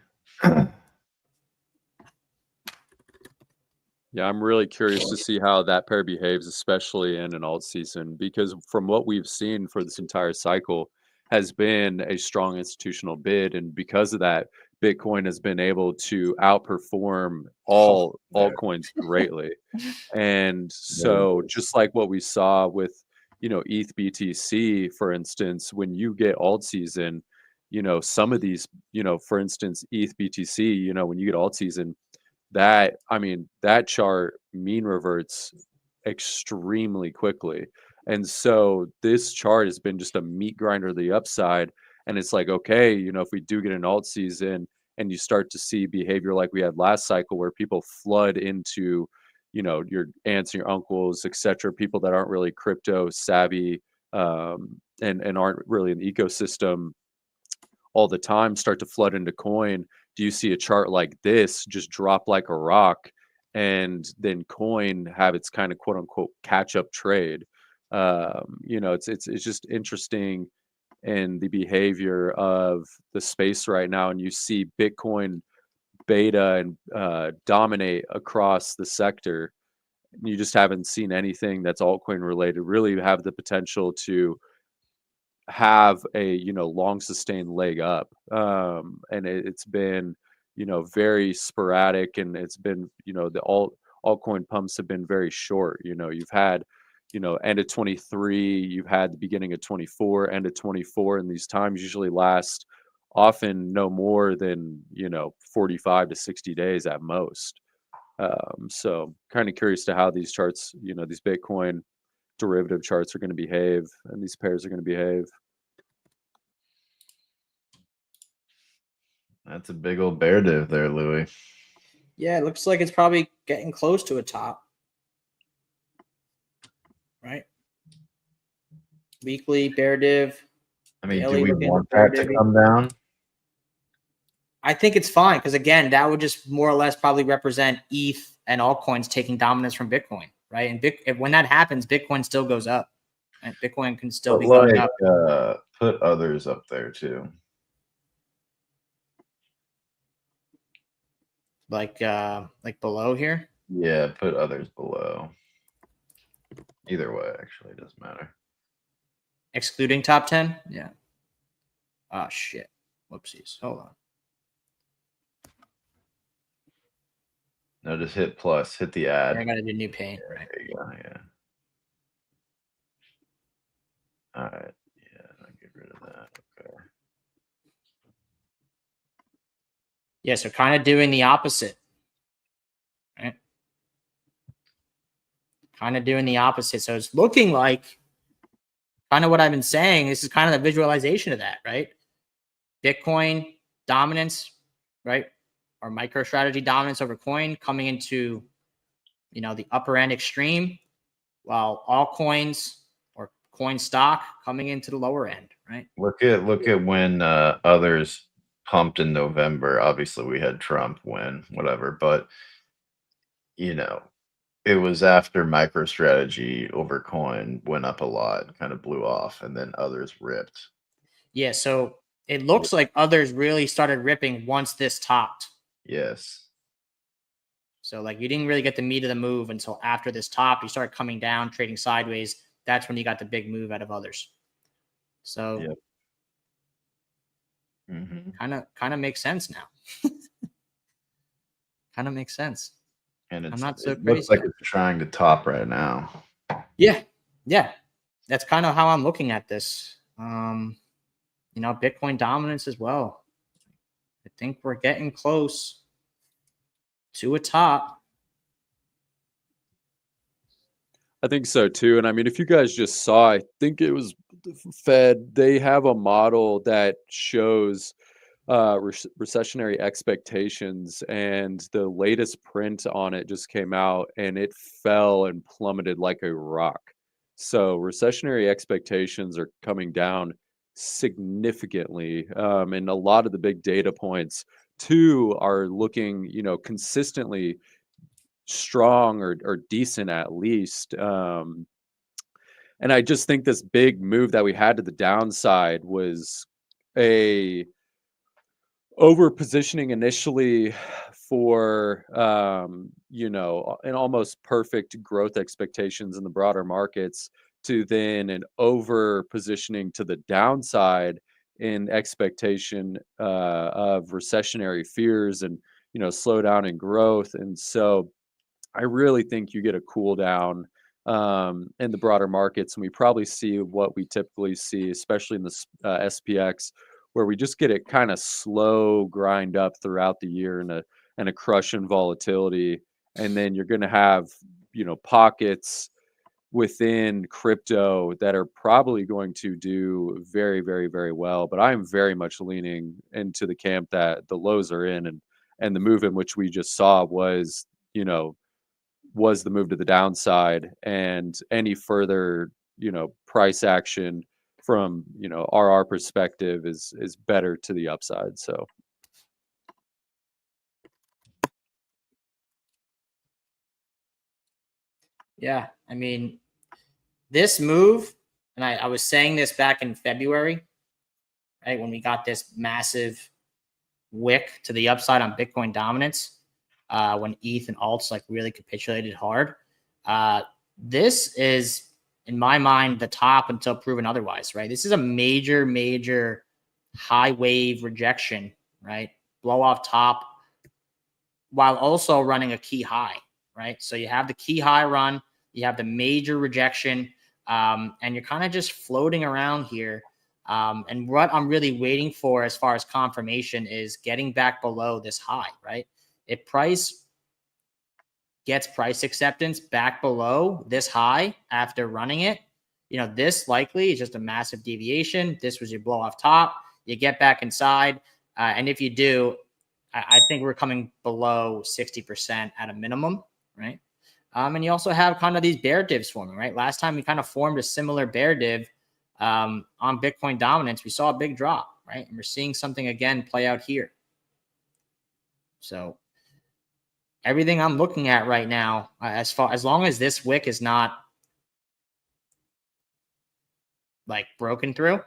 Yeah, I'm really curious to see how that pair behaves, especially in an alt season, because from what we've seen for this entire cycle has been a strong institutional bid. And because of that, Bitcoin has been able to outperform all altcoins greatly. And so just like what we saw with, ETH BTC, for instance, when you get alt season, some of these, for instance, ETH BTC, when you get alt season, that chart mean reverts extremely quickly. And so this chart has been just a meat grinder to the upside. And it's like, okay, if we do get an alt season and you start to see behavior like we had last cycle where people flood into, your aunts and your uncles, etc., people that aren't really crypto savvy, and aren't really in the ecosystem all the time, start to flood into Coin. Do you see a chart like this just drop like a rock and then Coin have its kind of quote unquote catch up trade? It's just interesting in the behavior of the space right now. And you see Bitcoin beta and dominate across the sector. You just haven't seen anything that's altcoin related really have the potential to have a long sustained leg up, and it's been very sporadic, and it's been the altcoin pumps have been very short. You've had end of 23, you've had the beginning of 24, end of 24, and these times usually last often no more than 45 to 60 days at most. So kind of curious to how these charts, these Bitcoin derivative charts are going to behave, and these pairs are going to behave. That's a big old bear div there, Louis. Yeah, it looks like it's probably getting close to a top. Right? Weekly bear div. I mean, daily do we looking want bear that to divvy. come down? I think it's fine because, again, that would just more or less probably represent ETH and altcoins taking dominance from Bitcoin, right? And when that happens, Bitcoin still goes up. Right? Bitcoin can still be going up. Put others up there too. Like below here. Yeah, put others below. Either way, actually, it doesn't matter. Excluding top 10? Yeah. Oh, shit. Whoopsies. Hold on. No, just hit plus. Hit the ad. I got to do new paint. Yeah, Right. there you go. Yeah. All right. Yeah, I'll get rid of that. Okay. Yeah, so kind of doing the opposite. Right? Kind of doing the opposite. So it's looking like kind of what I've been saying. This is kind of the visualization of that, right? Bitcoin dominance, right? Or MicroStrategy dominance over coin coming into, the upper end extreme, while altcoins or coin stock coming into the lower end, right? Look at when others pumped in November. Obviously, we had Trump win, whatever, but it was after MicroStrategy over coin went up a lot, kind of blew off, and then others ripped. Yeah, so it looks like others really started ripping once this topped. Yes. So like you didn't really get the meat of the move until after this top. You started coming down, trading sideways. That's when you got the big move out of others. So Yep. Mm-hmm. kind of makes sense now. Kind of makes sense. And I'm not so it looks crazy. like it's trying to top right now. Yeah. That's kind of how I'm looking at this. Bitcoin dominance as well. I think we're getting close to a top. I think so too. And I mean, if you guys just saw, I think it was Fed, they have a model that shows recessionary expectations, and the latest print on it just came out and it fell and plummeted like a rock. So recessionary expectations are coming down significantly, and a lot of the big data points too are looking, consistently strong or decent at least. And I just think this big move that we had to the downside was a over positioning initially for an almost perfect growth expectations in the broader markets, to then an over positioning to the downside in expectation of recessionary fears and slowdown in growth. And so I really think you get a cool down in the broader markets, and we probably see what we typically see, especially in the SPX, where we just get it kind of slow grind up throughout the year and a crush in volatility, and then you're going to have pockets within crypto that are probably going to do very, very, very well. But I'm very much leaning into the camp that the lows are in, and the move in which we just saw was the move to the downside, and any further price action from our perspective is better to the upside. So Yeah, I mean, this move, and I was saying this back in February, right, when we got this massive wick to the upside on Bitcoin dominance, when ETH and alts like really capitulated hard. This is, in my mind, the top until proven otherwise, right? This is a major, major high wave rejection, right? Blow off top while also running a key high, right? So you have the key high run, you have the major rejection, and you're kind of just floating around here. And what I'm really waiting for as far as confirmation is getting back below this high, right? If price gets price acceptance back below this high after running it, this likely is just a massive deviation. This was your blow off top. You get back inside. And if you do, I think we're coming below 60% at a minimum, right? And you also have kind of these bear divs forming, right? Last time we kind of formed a similar bear div on Bitcoin dominance. We saw a big drop, right? And we're seeing something again play out here. So everything I'm looking at right now, as long as this wick is not like broken through,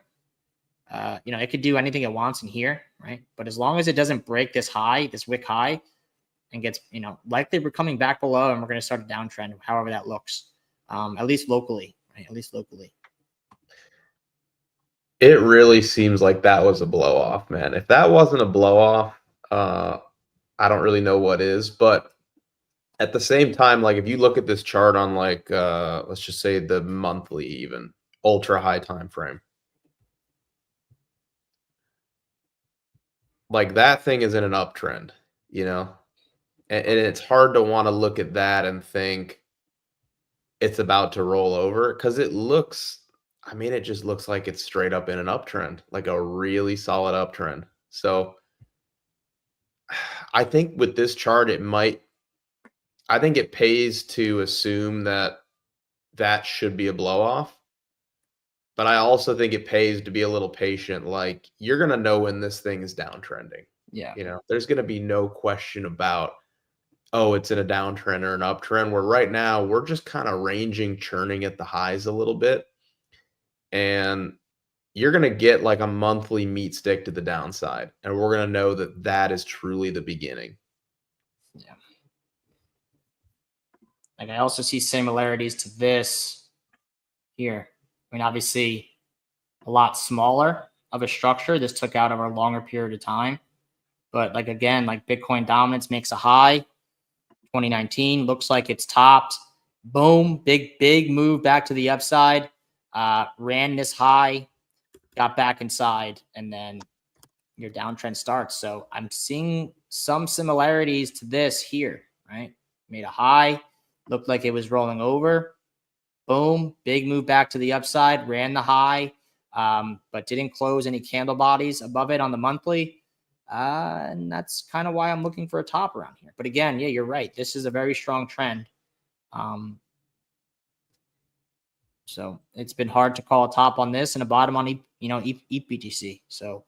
it could do anything it wants in here, right? But as long as it doesn't break this high, this wick high, and gets, likely we're coming back below and we're going to start a downtrend, however that looks, at least locally, right? At least locally. It really seems like that was a blow off, man. If that wasn't a blow off, I don't really know what is. But at the same time, like if you look at this chart on like let's just say the monthly, even ultra high time frame, like that thing is in an uptrend, and it's hard to want to look at that and think it's about to roll over, because it just looks like it's straight up in an uptrend, like a really solid uptrend. So I think with this chart, I think it pays to assume that that should be a blow off. But I also think it pays to be a little patient. Like, you're going to know when this thing is downtrending. Yeah. There's going to be no question about, oh, it's in a downtrend or an uptrend, where right now we're just kind of ranging, churning at the highs a little bit. And you're going to get like a monthly meat stick to the downside. And we're going to know that that is truly the beginning. Yeah. Like, I also see similarities to this here. I mean, obviously a lot smaller of a structure. This took out over a longer period of time. But like, again, like Bitcoin dominance makes a high. 2019 looks like it's topped. Boom, big move back to the upside. Ran this high, got back inside, and then your downtrend starts. So I'm seeing some similarities to this here, right? Made a high, looked like it was rolling over. Boom, big move back to the upside, ran the high, but didn't close any candle bodies above it on the monthly. And that's kind of why I'm looking for a top around here. But again, yeah, you're right. This is a very strong trend. So it's been hard to call a top on this and a bottom on EPTC. So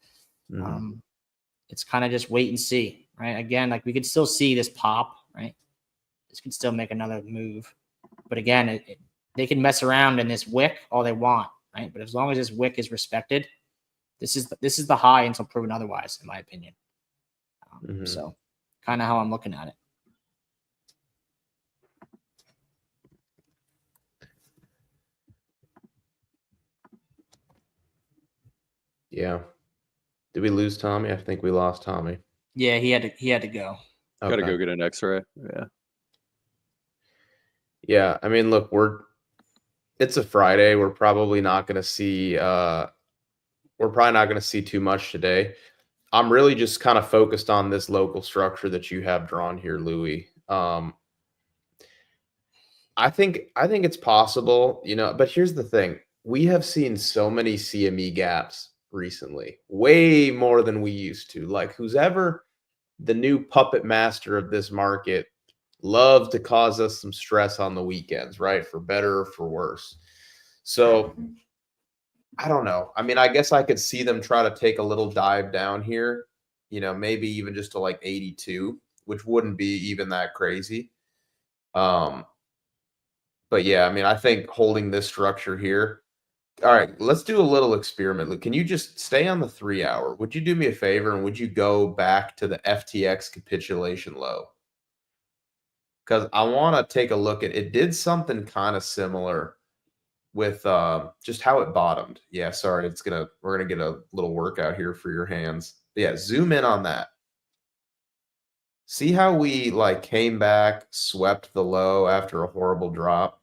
it's kind of just wait and see, right? Again, like we could still see this pop, right? This could still make another move. But again, they can mess around in this wick all they want, right? But as long as this wick is respected, this is the high until proven otherwise, in my opinion. So kind of how I'm looking at it. Yeah. Did we lose Tommy? I think we lost Tommy. Yeah, he had to go. Okay. Got to go get an X-ray. Yeah. Yeah. I mean, look, it's a Friday. We're probably not going to see too much today. I'm really just kind of focused on this local structure that you have drawn here, Louis. I think it's possible, but here's the thing. We have seen so many CME gaps recently, way more than we used to. Like, who's ever the new puppet master of this market love to cause us some stress on the weekends, right? For better or for worse. So I don't know. I mean, I guess I could see them try to take a little dive down here, maybe even just to like 82, which wouldn't be even that crazy. But yeah, I mean, I think holding this structure here. All right, let's do a little experiment. Can you just stay on the 3 hour? Would you do me a favor, and would you go back to the FTX capitulation low? Because I want to take a look at it. Did something kind of similar with just how it bottomed. Yeah, sorry, we're gonna get a little workout here for your hands. But yeah, zoom in on that. See how we like came back, swept the low after a horrible drop.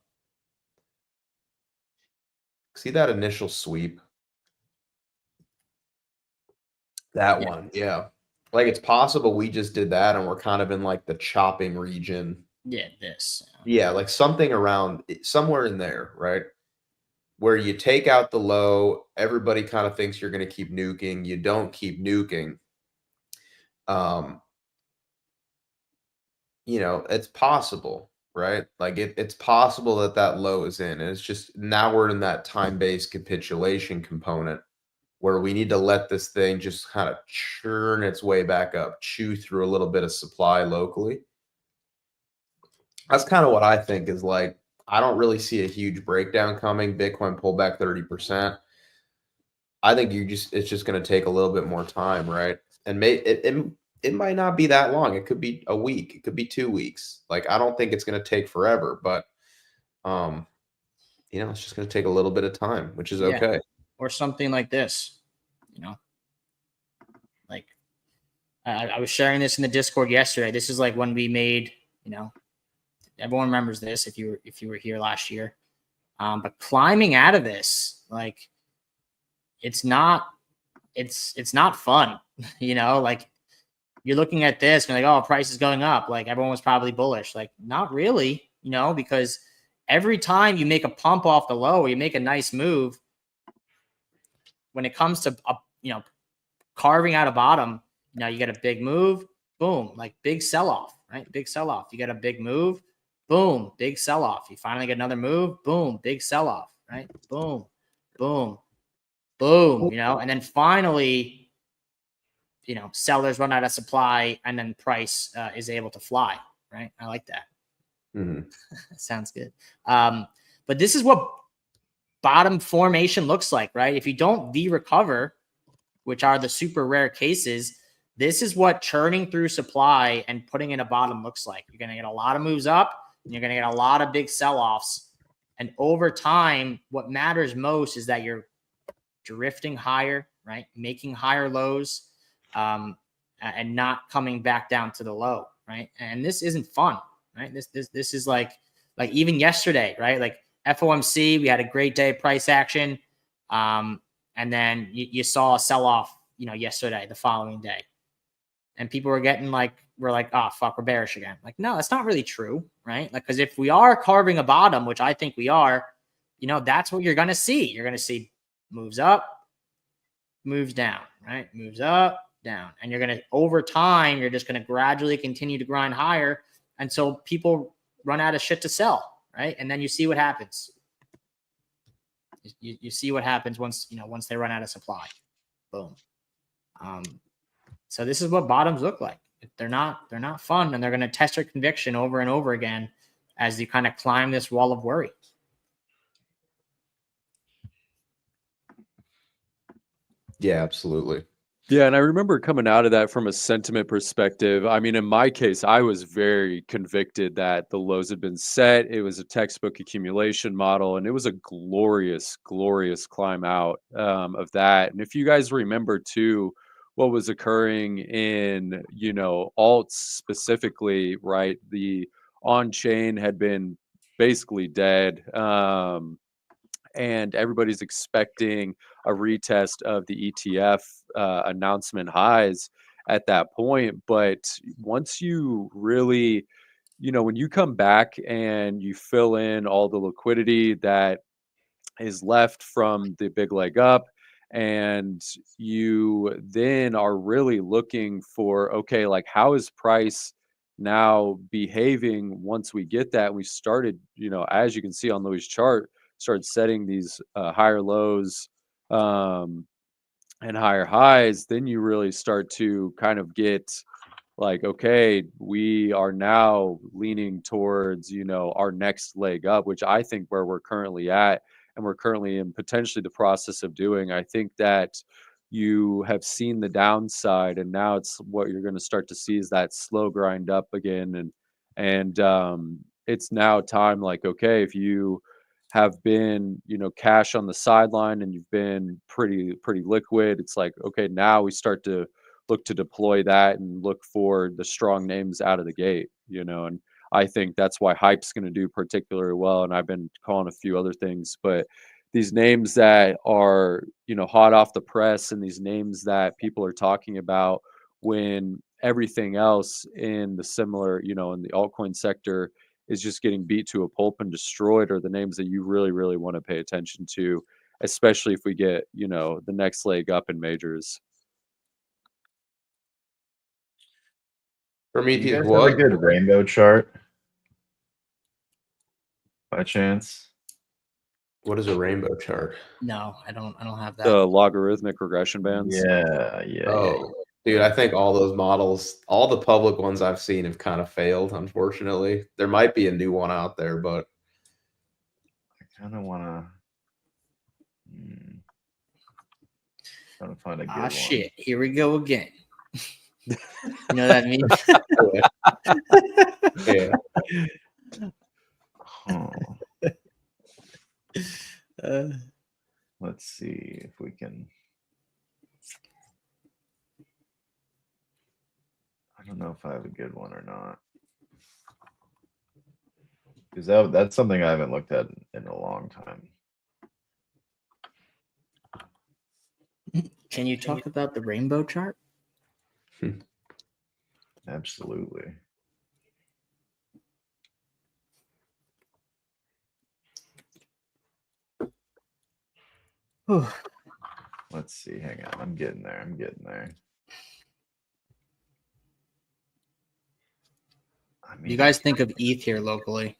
See that initial sweep? That one, yeah. Like, it's possible we just did that and we're kind of in like the chopping region. Yeah, this. Yeah, like something around somewhere in there, right? Where you take out the low, everybody kind of thinks you're going to keep nuking. You don't keep nuking. It's possible, right? Like it's possible that low is in. And it's just now we're in that time-based capitulation component where we need to let this thing just kind of churn its way back up, chew through a little bit of supply locally. That's kind of what I think is like. I don't really see a huge breakdown coming. Bitcoin pulled back 30%. I think it's just going to take a little bit more time, right? And it might not be that long. It could be a week. It could be 2 weeks. Like, I don't think it's going to take forever, but it's just going to take a little bit of time, which is okay. Or something like this, like I was sharing this in the Discord yesterday. This is like when we made, everyone remembers this if you were here last year. But climbing out of this, like, it's not fun, like you're looking at this and you're like, oh, price is going up. Like, everyone was probably bullish. Like, not really, because every time you make a pump off the low or you make a nice move, when it comes to, carving out a bottom, you get a big move, boom, like big sell-off, right? Big sell-off. You get a big move, boom, big sell-off. You finally get another move, boom, big sell-off, right? Boom, boom, boom, and then finally, sellers run out of supply and then price is able to fly, right? I like that. Mm-hmm. Sounds good. But this is what bottom formation looks like, right? If you don't V-recover, which are the super rare cases, this is what churning through supply and putting in a bottom looks like. You're going to get a lot of moves up and you're going to get a lot of big sell-offs. And over time, what matters most is that you're drifting higher, right? Making higher lows and not coming back down to the low, right? And this isn't fun, right? This is like even yesterday, right? Like FOMC, we had a great day of price action. And then you saw a sell-off, yesterday, the following day. And people were getting we're like, oh, fuck, we're bearish again. Like, no, that's not really true, right? Like, because if we are carving a bottom, which I think we are, that's what you're going to see. You're going to see moves up, moves down, right? Moves up, down. And you're going to, over time, you're just going to gradually continue to grind higher until people run out of shit to sell, right? And then you see what happens. You see what happens once they run out of supply. Boom. So this is what bottoms look like. They're not fun, and they're going to test your conviction over and over again as you kind of climb this wall of worry. Yeah, absolutely. Yeah, and I remember coming out of that from a sentiment perspective. I mean, in my case, I was very convicted that the lows had been set. It was a textbook accumulation model, and it was a glorious, glorious climb out of that. And if you guys remember too, what was occurring in, alts specifically, right? The on-chain had been basically dead. And everybody's expecting a retest of the ETF announcement highs at that point. But once you really, when you come back and you fill in all the liquidity that is left from the big leg up, and you then are really looking for, okay, like, how is price now behaving once we get that? We started, as you can see on Louis' chart, started setting these higher lows and higher highs. Then you really start to kind of get like, okay, we are now leaning towards, our next leg up, which I think where we're currently at, and we're currently in potentially the process of doing. I think that you have seen the downside, and now it's what you're going to start to see is that slow grind up again. And it's now time, like, okay, if you have been, cash on the sideline and you've been pretty liquid, it's like, okay, now we start to look to deploy that and look for the strong names out of the gate, and I think that's why hype's going to do particularly well. And I've been calling a few other things, but these names that are, hot off the press, and these names that people are talking about when everything else in the similar, in the altcoin sector is just getting beat to a pulp and destroyed, are the names that you really, really want to pay attention to, especially if we get, the next leg up in majors. Prometheus, You guys what? have a good rainbow chart by chance? What is a rainbow chart? No, I don't have that. The logarithmic regression bands. Oh, dude, I think all those models, all the public ones I've seen have kind of failed, unfortunately. There might be a new one out there, but I kind of want to. Trying to find a good one. Shit, here we go again. You know what I mean? yeah. Let's see if we can. I don't know if I have a good one or not. Because that's something I haven't looked at in a long time. Can you talk about the rainbow chart? Absolutely. Let's see. Hang on. I'm getting there. I mean, You guys think of ETH here locally?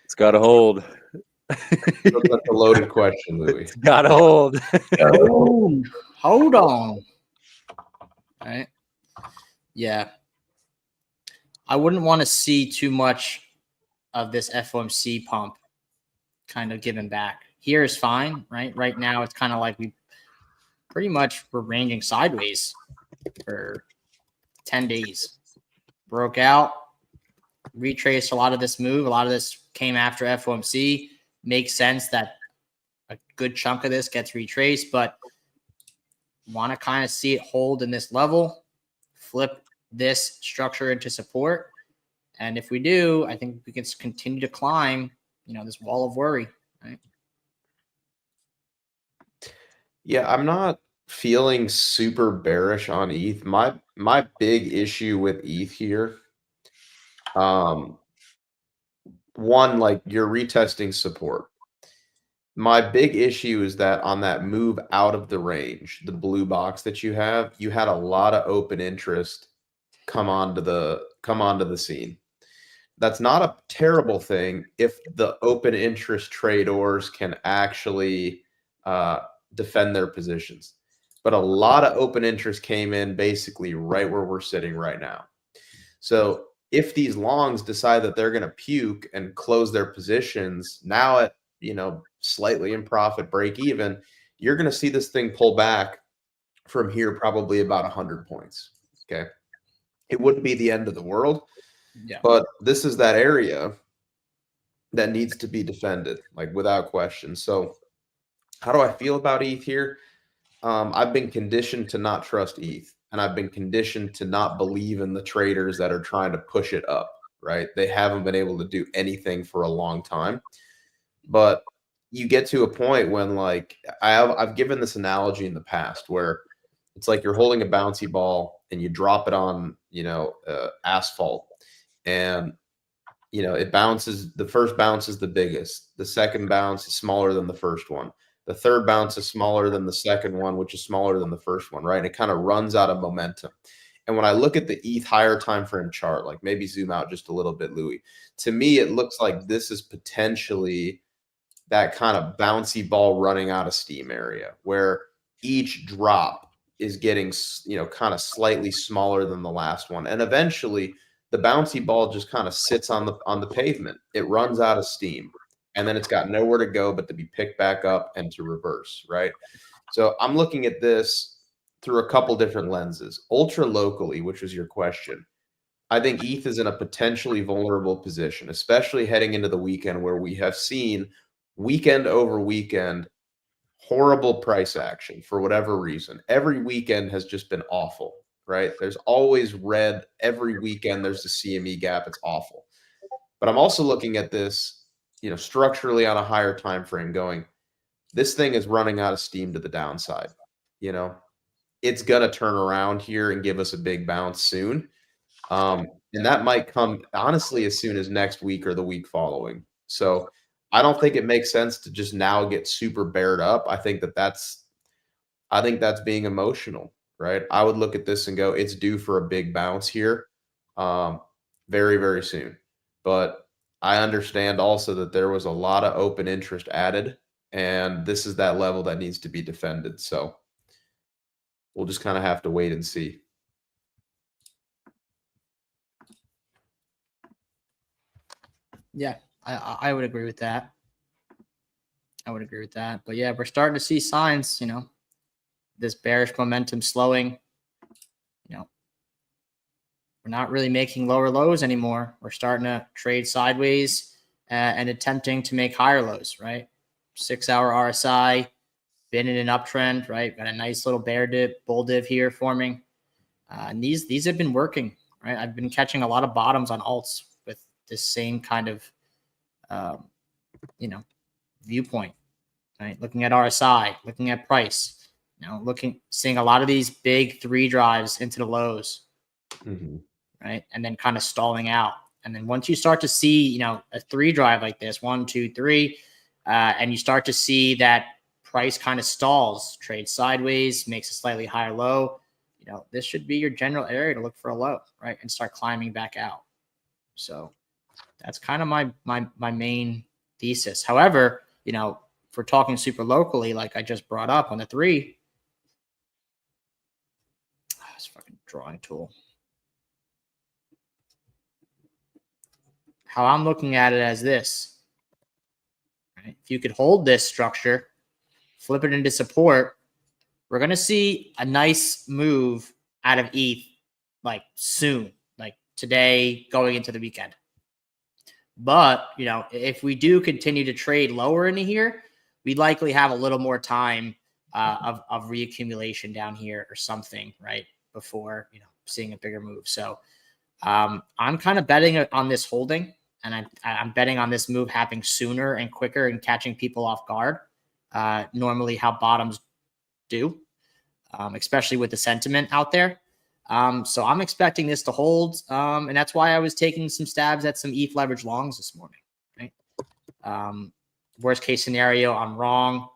It's got to hold. That's a loaded question, Louis. It's got to hold. Hold on. All right. Yeah. I wouldn't want to see too much of this FOMC pump kind of given back. Here is fine, right? Right now, it's kind of like we pretty much were ranging sideways for 10 days. Broke out, retraced a lot of this move. A lot of this came after FOMC. Makes sense that a good chunk of this gets retraced, but want to kind of see it hold in this level, flip this structure into support. And if we do, I think we can continue to climb, this wall of worry. Right? Yeah, I'm not feeling super bearish on ETH. My big issue with ETH here, one, like you're retesting support. My big issue is that on that move out of the range, the blue box that you had a lot of open interest come onto the scene. That's not a terrible thing if the open interest traders can actually defend their positions. But a lot of open interest came in basically right where we're sitting right now. So if these longs decide that they're going to puke and close their positions now at, slightly in profit break even, you're going to see this thing pull back from here probably about 100 points. Okay. It wouldn't be the end of the world. Yeah. But this is that area that needs to be defended, like without question. So how do I feel about ETH here? I've been conditioned to not trust ETH, and I've been conditioned to not believe in the traders that are trying to push it up, right? They haven't been able to do anything for a long time. But you get to a point when, like, I've given this analogy in the past where it's like you're holding a bouncy ball and you drop it on, asphalt, and it bounces. The first bounce is the biggest. The second bounce is smaller than the first one. The third bounce is smaller than the second one, which is smaller than the first one, right? And it kind of runs out of momentum. And when I look at the ETH higher time frame chart, like maybe zoom out just a little bit, Louis, to me, it looks like this is potentially that kind of bouncy ball running out of steam area where each drop is getting, kind of slightly smaller than the last one. And eventually the bouncy ball just kind of sits on the pavement. It runs out of steam, and then it's got nowhere to go but to be picked back up and to reverse, right? So I'm looking at this through a couple different lenses. Ultra locally, which was your question, I think ETH is in a potentially vulnerable position, especially heading into the weekend where we have seen weekend over weekend horrible price action for whatever reason. Every weekend has just been awful, right? There's always red. Every weekend there's the CME gap. It's awful. But I'm also looking at this, structurally on a higher time frame going, this thing is running out of steam to the downside. It's going to turn around here and give us a big bounce soon. And that might come, honestly, as soon as next week or the week following. So I don't think it makes sense to just now get super bared up. I think that's being emotional, right? I would look at this and go, it's due for a big bounce here very, very soon. But I understand also that there was a lot of open interest added, and this is that level that needs to be defended. So we'll just kind of have to wait and see. Yeah, I would agree with that. I would agree with that. But yeah, we're starting to see signs, this bearish momentum slowing. We're not really making lower lows anymore. We're starting to trade sideways and attempting to make higher lows, right? 6-hour RSI, been in an uptrend, right? Got a nice little bear dip, bull div here forming. And these have been working, right? I've been catching a lot of bottoms on alts with this same kind of, viewpoint, right? Looking at RSI, looking at price, seeing a lot of these big 3 drives into the lows, right? And then kind of stalling out. And then once you start to see, a 3 drive like this, 1, 2, 3, and you start to see that price kind of stalls, trades sideways, makes a slightly higher low, this should be your general area to look for a low, right? And start climbing back out. So that's kind of my main thesis. However, if we're talking super locally, like I just brought up on the 3, this fucking drawing tool. How I'm looking at it as this, right? If you could hold this structure, flip it into support, we're going to see a nice move out of ETH like soon, like today going into the weekend. But, if we do continue to trade lower into here, we likely have a little more time of reaccumulation down here or something, right? Before, seeing a bigger move. So I'm kind of betting on this holding, and I'm betting on this move happening sooner and quicker and catching people off guard. Normally how bottoms do, especially with the sentiment out there. So I'm expecting this to hold, and that's why I was taking some stabs at some ETH leverage longs this morning. Right? Worst case scenario, I'm wrong.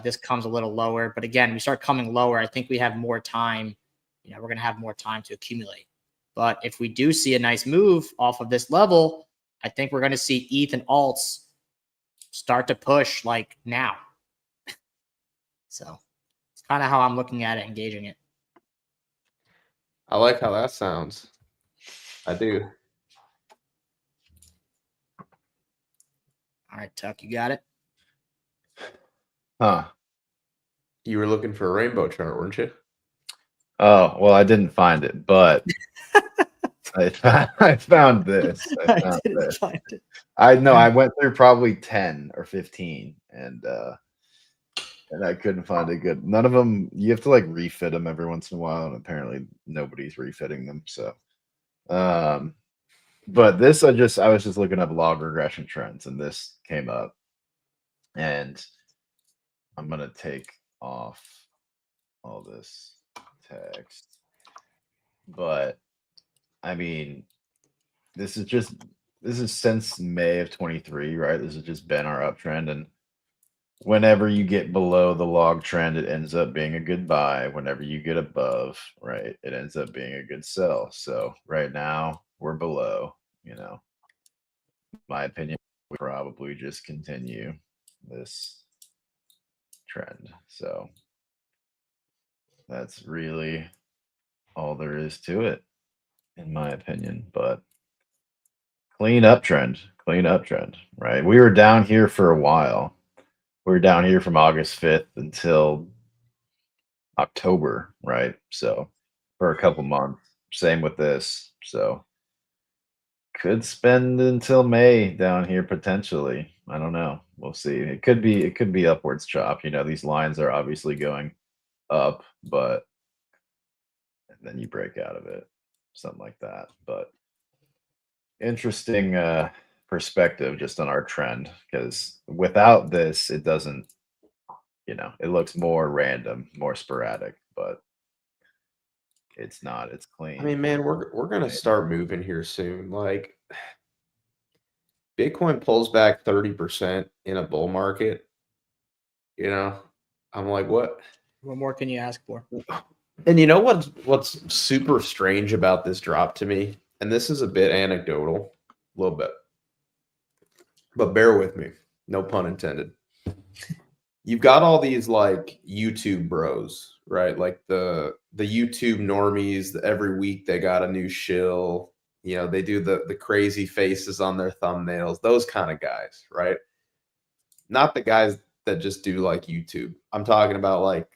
This comes a little lower, but again, we start coming lower. I think we have more time. We're going to have more time to accumulate. But if we do see a nice move off of this level, I think we're going to see ETH and alts start to push like now. So it's kind of how I'm looking at it, engaging it. I like how that sounds. I do. All right, Tuck, you got it? Huh. You were looking for a rainbow chart, weren't you? Oh, well, I didn't find it, but I found this. I didn't find it. I went through probably 10 or 15 and I couldn't find a good. None of them. You have to like refit them every once in a while, and apparently nobody's refitting them. So, but this I was just looking up log regression trends, and this came up, and I'm gonna take off all this text, but I mean, this is since May of 23, right? This has just been our uptrend, and whenever you get below the log trend, it ends up being a good buy. Whenever you get above, right, it ends up being a good sell. So right now we're below, in my opinion, we probably just continue this trend. So that's really all there is to it, in my opinion. But clean uptrend, right? We were down here for a while. We were down here from August 5th until October, right? So for a couple months. Same with this. So could spend until May down here potentially. I don't know. We'll see. It could be upwards chop. These lines are obviously going up, but and then you break out of it. Something like that. But interesting perspective just on our trend, because without this, it doesn't, it looks more random, more sporadic, but it's not. It's clean. I mean, man, we're gonna start moving here soon. Like, Bitcoin pulls back 30% in a bull market. I'm like, what? What more can you ask for? And you know what's super strange about this drop to me? And this is a bit anecdotal, a little bit. but bear with me. No pun intended. You've got all these like YouTube bros, right? Like the YouTube normies. Every week they got a new shill. You know, they do the crazy faces on their thumbnails. Those kind of guys, right? Not the guys that just do like YouTube. I'm talking about like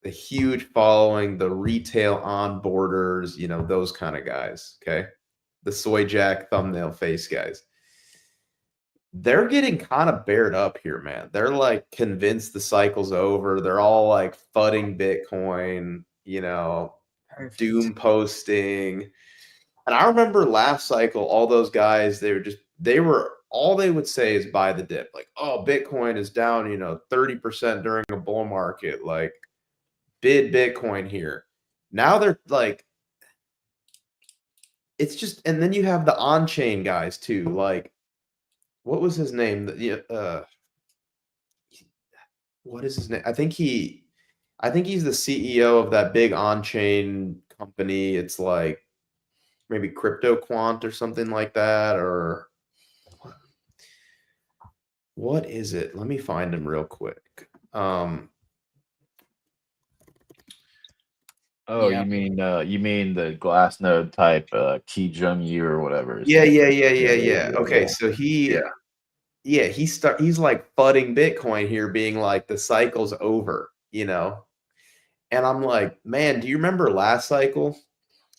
the huge following, the retail onboarders, you know, those kind of guys. Okay. The soy jack thumbnail face guys. They're getting kind of bared up here, man. They're like convinced the cycle's over. They're all like fudding Bitcoin, you know, Perfect. doom posting. And I remember last cycle, all those guys, all they would say is buy the dip. Like, oh, Bitcoin is down, you know, 30% during a bull market. Like, bid Bitcoin here. Now they're like, it's just, and then you have the on-chain guys too. Like, what was his name? What is his name? I think he's the CEO of that big on-chain company. It's like maybe Crypto Quant or something like that, or what is it? Let me find him real quick. Oh, Yeah. you mean the Glassnode type Key Jung Yu or whatever. his Yeah. name is. Okay, Yeah. so he's like fudding Bitcoin here, being like the cycle's over, you know. And I'm like, man, do you remember last cycle?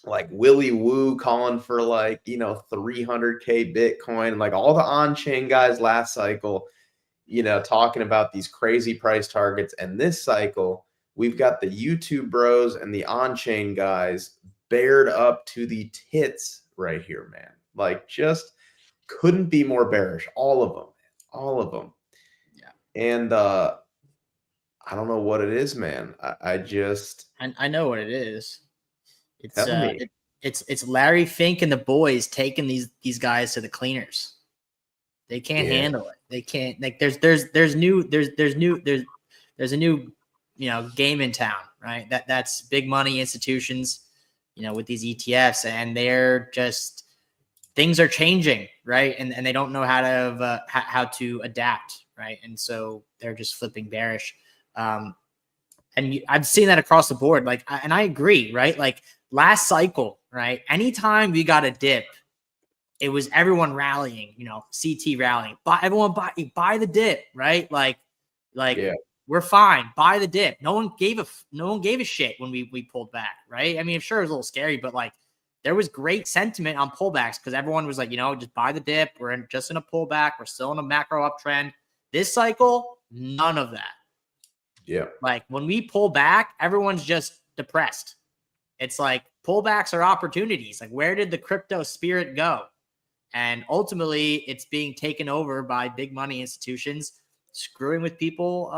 Like Willy Woo calling for like, you know, 300K Bitcoin, like all the on-chain guys last cycle, you know, talking about these crazy price targets. And this cycle, we've got the YouTube bros and the on-chain guys bared up to the tits right here, man. Like, just couldn't be more bearish. All of them, all of them. Yeah. And I don't know what it is, man. I just I know what it is. It's tell me. It's Larry Fink and the boys taking these guys to the cleaners. They can't handle it. They can't, like, there's a new game in town, right? That's big money institutions, with these ETFs, and they're just, things are changing, right? And they don't know how to adapt, right? And so they're just flipping bearish. I've seen that across the board. And I agree, right? Like last cycle, right? Anytime we got a dip, it was everyone rallying, CT rallying. Everyone buy the dip, right? Like yeah. We're fine. Buy the dip. No one gave a shit when we pulled back, right? I mean, sure, it was a little scary, but like there was great sentiment on pullbacks because everyone was like, just buy the dip. We're just in a pullback. We're still in a macro uptrend. This cycle, none of that. Yeah. Like when we pull back, everyone's just depressed. It's like pullbacks are opportunities. Like where did the crypto spirit go? And ultimately, it's being taken over by big money institutions screwing with people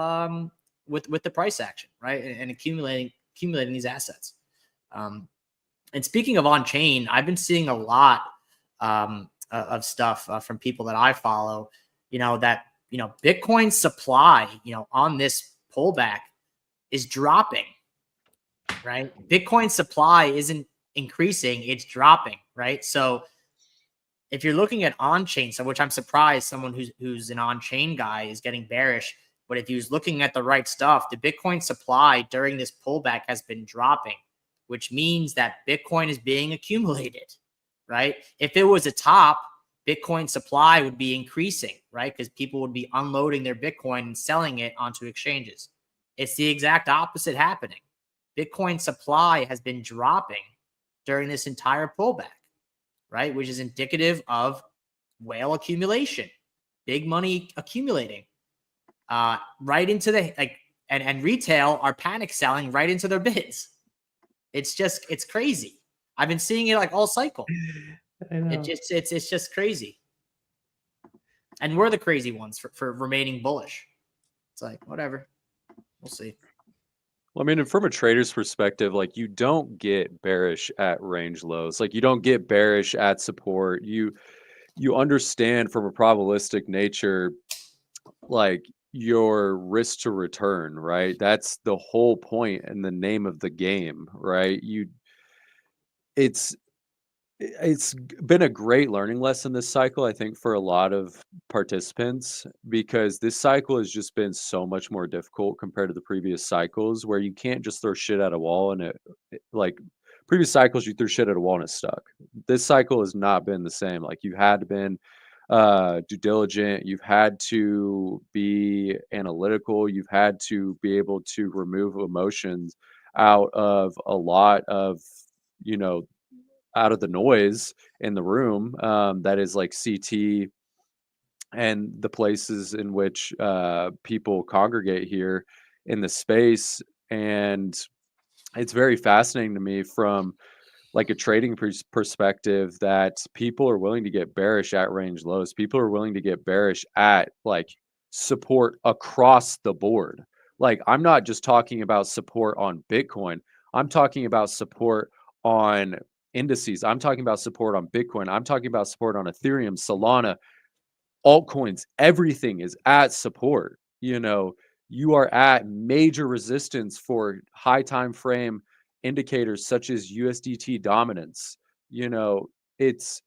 with the price action, right? And accumulating these assets. And speaking of on-chain, I've been seeing a lot of stuff from people that I follow, that, Bitcoin supply, on this pullback is dropping, right? Bitcoin supply isn't increasing, it's dropping, right? So if you're looking at on-chain, so which I'm surprised someone who's an on-chain guy is getting bearish, but if he was looking at the right stuff, the Bitcoin supply during this pullback has been dropping, which means that Bitcoin is being accumulated, right? If it was a top, Bitcoin supply would be increasing, right? Because people would be unloading their Bitcoin and selling it onto exchanges. It's the exact opposite happening. Bitcoin supply has been dropping during this entire pullback, right? Which is indicative of whale accumulation, big money accumulating right into the, and retail are panic selling right into their bids. It's crazy. I've been seeing it like all cycle. I know. It's just crazy. And we're the crazy ones for remaining bullish. It's like, whatever. We'll see. Well, I mean, and from a trader's perspective, like you don't get bearish at range lows. Like you don't get bearish at support. You understand from a probabilistic nature, like your risk to return, right? That's the whole point and the name of the game, right? It's It's been a great learning lesson this cycle, I think, for a lot of participants, because this cycle has just been so much more difficult compared to the previous cycles, where you can't just throw shit at a wall and like previous cycles, you threw shit at a wall and it stuck. This cycle has not been the same. Like, you had to been due diligent, you've had to be analytical, you've had to be able to remove emotions out of a lot of, you know, out of the noise in the room, that is like CT and the places in which people congregate here in the space. And it's very fascinating to me from like a trading perspective that people are willing to get bearish at range lows. People are willing to get bearish at like support across the board. Like, I'm not just talking about support on Bitcoin. I'm talking about support on indices. I'm talking about support on Bitcoin. I'm talking about support on Ethereum, Solana, altcoins. Everything is at support. You know, you are at major resistance for high time frame indicators such as USDT dominance. You know, it's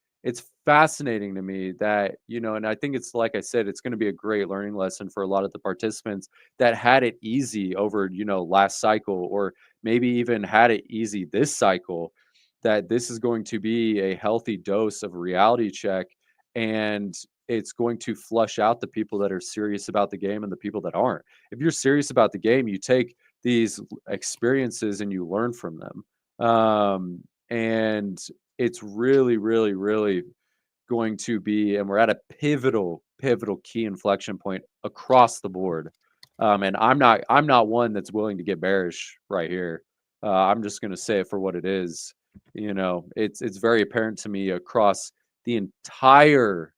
fascinating to me that, you know, and I think it's, like I said, it's going to be a great learning lesson for a lot of the participants that had it easy over, you know, last cycle, or maybe even had it easy this cycle, that this is going to be a healthy dose of reality check, and it's going to flush out the people that are serious about the game and the people that aren't. If you're serious about the game, you take these experiences and you learn from them. And it's really, really, really going to be, and we're at a pivotal key inflection point across the board. And I'm not one that's willing to get bearish right here. I'm just going to say it for what it is. You know, it's very apparent to me across the entire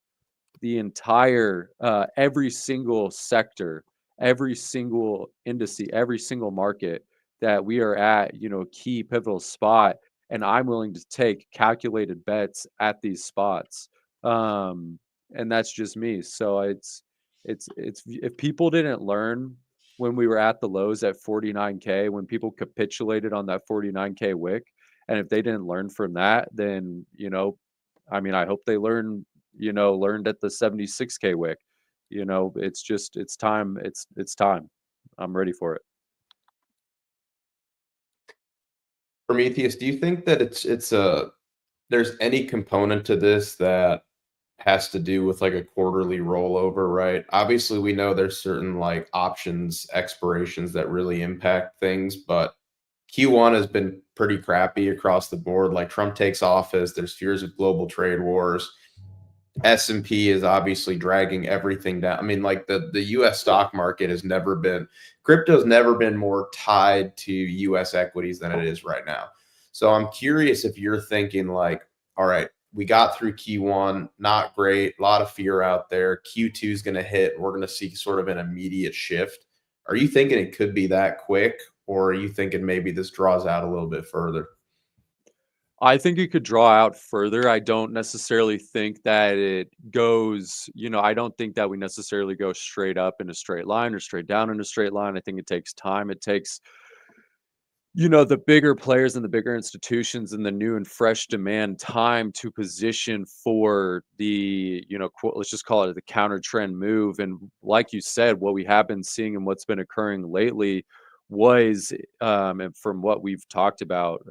every single sector, every single indice, every single market, that we are at, you know, a key pivotal spot, and I'm willing to take calculated bets at these spots. Um, and that's just me. So it's if people didn't learn when we were at the lows at 49K, when people capitulated on that 49K wick, and if they didn't learn from that, then, you know, I mean, I hope they learned at the 76K wick. You know, it's just, it's time. It's time. I'm ready for it. Prometheus, do you think that there's any component to this that has to do with like a quarterly rollover, right? Obviously, we know there's certain like options expirations that really impact things, but Q1 has been pretty crappy across the board. Like, Trump takes office, there's fears of global trade wars. S&P is obviously dragging everything down. I mean, like the US stock market crypto's never been more tied to US equities than it is right now. So I'm curious if you're thinking like, all right, we got through Q1, not great, a lot of fear out there. Q2 is going to hit, we're going to see sort of an immediate shift. Are you thinking it could be that quick, or are you thinking maybe this draws out a little bit further? I think it could draw out further. I don't necessarily think that it goes, you know, I don't think that we necessarily go straight up in a straight line or straight down in a straight line. I think it takes time. It takes, you know, the bigger players and the bigger institutions and the new and fresh demand time to position for the, you know, let's just call it the counter trend move. And like you said, what we have been seeing and what's been occurring lately was, and from what we've talked about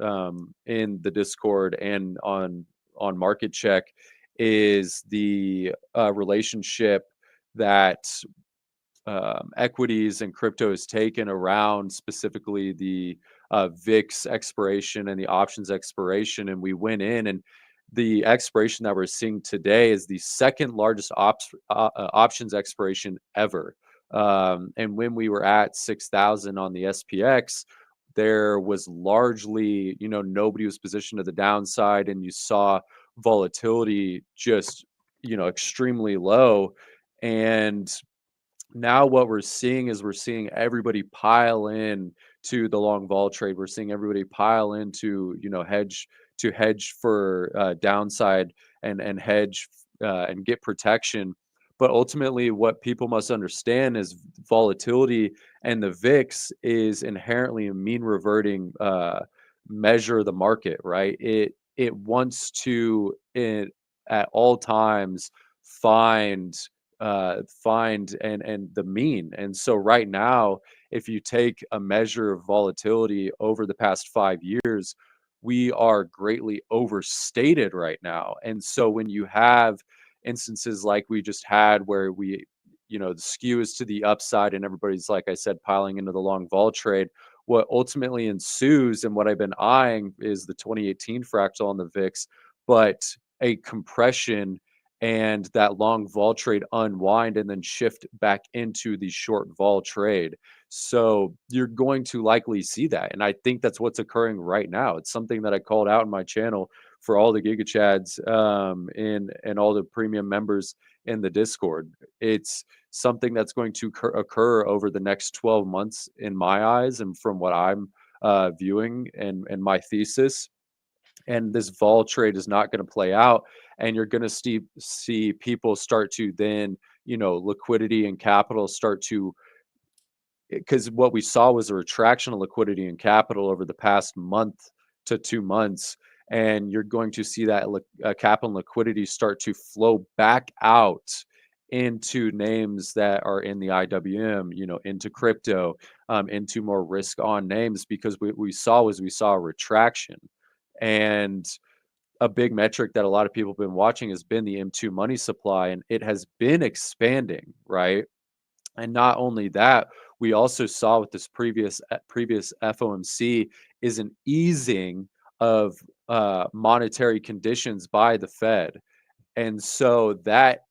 in the Discord and on Market Check, is the relationship that equities and crypto has taken around specifically the VIX expiration and the options expiration. And we went in, and the expiration that we're seeing today is the second largest options expiration ever. And when we were at 6,000 on the SPX, there was largely, you know, nobody was positioned to the downside, and you saw volatility just, you know, extremely low. And now what we're seeing is we're seeing everybody pile in to the long vol trade. We're seeing everybody pile into, you know, hedge for downside, and hedge and get protection. But ultimately, what people must understand is volatility and the VIX is inherently a mean reverting measure of the market, right? it wants to at all times find and the mean. And so right now, if you take a measure of volatility over the past 5 years, we are greatly overstated right now. And so when you have instances like we just had where the skew is to the upside and everybody's, like I said, piling into the long vol trade, what ultimately ensues and what I've been eyeing is the 2018 fractal on the VIX, but a compression and that long vol trade unwind and then shift back into the short vol trade. So you're going to likely see that. And I think that's what's occurring right now. It's something that I called out in my channel for all the Giga Chads and all the premium members in the Discord. It's something that's going to occur over the next 12 months in my eyes and from what I'm viewing and my thesis. And this vol trade is not going to play out, and you're going to see people start to then liquidity and capital start to, because what we saw was a retraction of liquidity and capital over the past month to 2 months, and you're going to see that capital and liquidity start to flow back out into names that are in the IWM, into crypto, into more risk on names, because we saw a retraction. And a big metric that a lot of people have been watching has been the M2 money supply, and it has been expanding, right? And not only that, we also saw with this previous FOMC is an easing of monetary conditions by the Fed. And so that,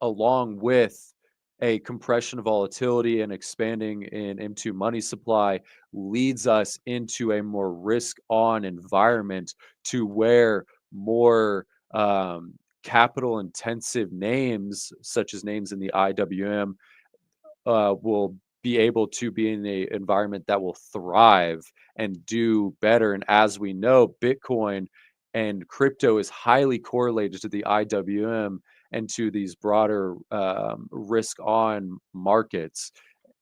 along with a compression of volatility and expanding in M2 money supply, leads us into a more risk on environment to where more capital intensive names, such as names in the IWM, will be able to be in an environment that will thrive and do better. And as we know, Bitcoin and crypto is highly correlated to the IWM and to these broader risk on markets.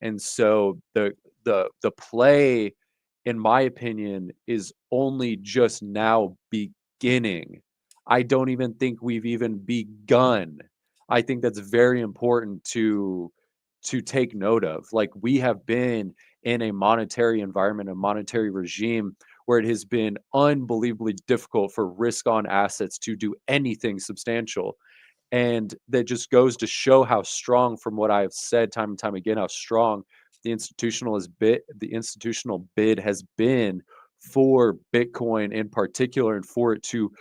And so the play, in my opinion, is only just now beginning. I don't even think we've even begun. I think that's very important to take note of. Like, we have been in a monetary environment, a monetary regime where it has been unbelievably difficult for risk on assets to do anything substantial. And that just goes to show how strong, from what I've said time and time again, how strong the institutional bid has been for Bitcoin in particular, and for it to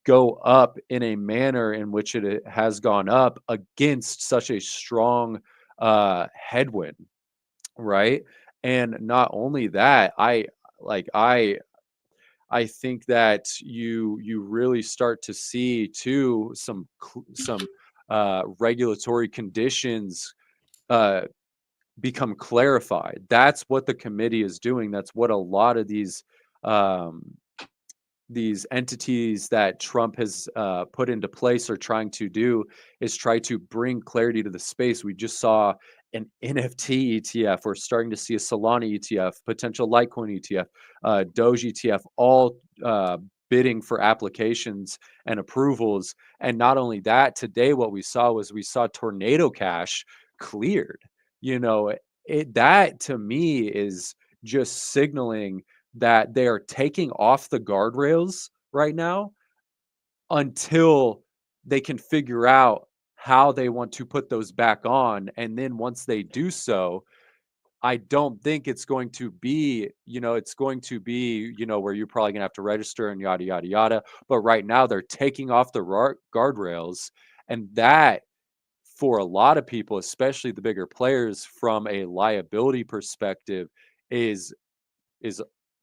go up in a manner in which it has gone up against such a strong headwind, right? And not only that, I think that you really start to see too some regulatory conditions become clarified. That's what the committee is doing. That's what a lot of these entities that Trump has put into place are trying to do, is try to bring clarity to the space. We just saw an NFT ETF. We're starting to see a Solana ETF, potential Litecoin ETF, Doge ETF, all bidding for applications and approvals. And not only that, today what we saw Tornado Cash cleared. That to me is just signaling that they are taking off the guardrails right now until they can figure out how they want to put those back on. And then once they do so, I don't think it's going to be, where you're probably going to have to register and yada, yada, yada. But right now they're taking off the guardrails. And that, for a lot of people, especially the bigger players, from a liability perspective, is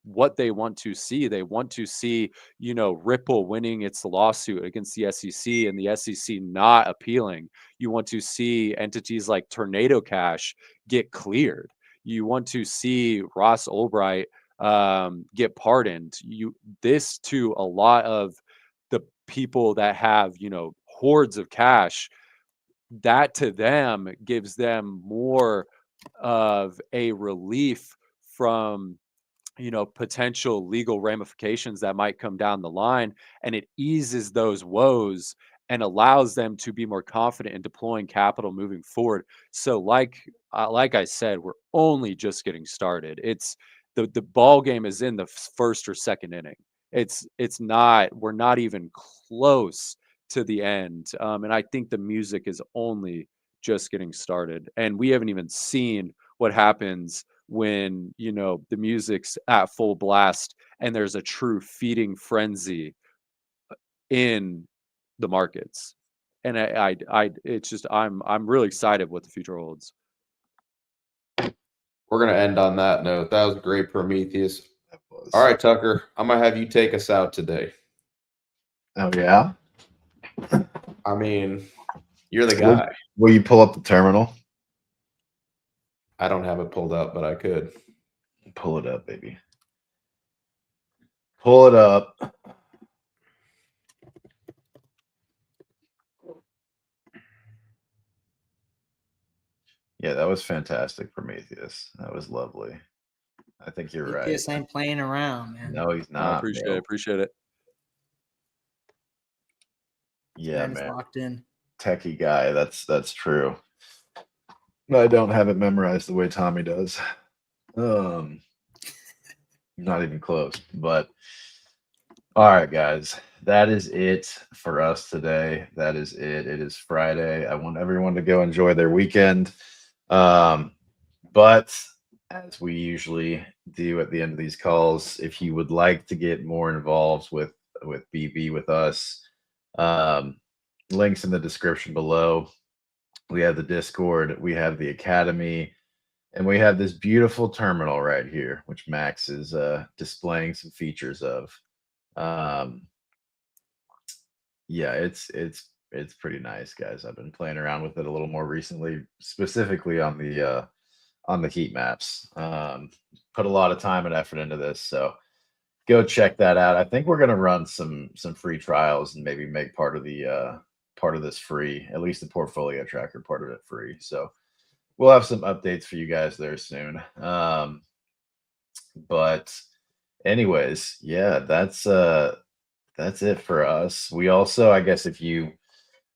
what they want to see. They want to see, Ripple winning its lawsuit against the SEC and the SEC not appealing. You want to see entities like Tornado Cash get cleared. You want to see Ross Ulbright get pardoned. This to a lot of the people that have, hordes of cash, that to them gives them more of a relief from potential legal ramifications that might come down the line, and it eases those woes and allows them to be more confident in deploying capital moving forward. So like I said, we're only just getting started. It's the ball game is in the first or second inning. It's not, we're not even close to the end. And I think the music is only just getting started, and we haven't even seen what happens when the music's at full blast and there's a true feeding frenzy in the markets. And it's just, I'm really excited what the future holds. We're gonna end on that note. That was great, Prometheus. That was. All right, Tucker, I'm gonna have you take us out today. Oh yeah. I mean, you're the guy. Will you pull up the terminal? I don't have it pulled up, but I could. Pull it up, baby. Pull it up. Yeah, that was fantastic, Prometheus. That was lovely. I think you're right. Prometheus ain't playing around, man. No, he's I not. appreciate it. Yeah, Man's man. locked in. Techie guy. That's true. I don't have it memorized the way Tommy does. Not even close. But all right, guys, that is it for us today. That is it. It is Friday. I want everyone to go enjoy their weekend. But as we usually do at the end of these calls, if you would like to get more involved with BB with us, links in the description below. We have the Discord, we have the Academy, and we have this beautiful terminal right here, which Max is displaying some features of. Yeah, it's pretty nice, guys. I've been playing around with it a little more recently, specifically on the heat maps. Put a lot of time and effort into this, so go check that out. I think we're gonna run some free trials and maybe make part of this free, at least the portfolio tracker part of it free. So we'll have some updates for you guys there soon. But anyways, yeah, that's it for us. We also, I guess, if you,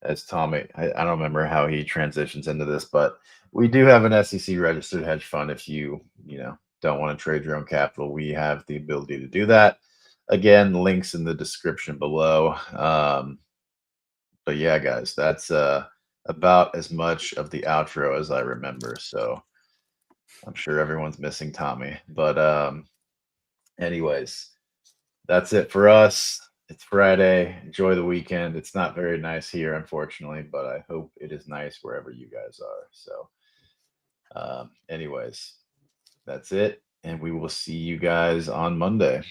as Tommy, I don't remember how he transitions into this, but we do have an SEC registered hedge fund. If you don't want to trade your own capital, we have the ability to do that. Again, links in the description below. But yeah, guys, that's about as much of the outro as I remember. So I'm sure everyone's missing Tommy. But anyways, that's it for us. It's Friday. Enjoy the weekend. It's not very nice here, unfortunately, but I hope it is nice wherever you guys are. So anyways, that's it. And we will see you guys on Monday.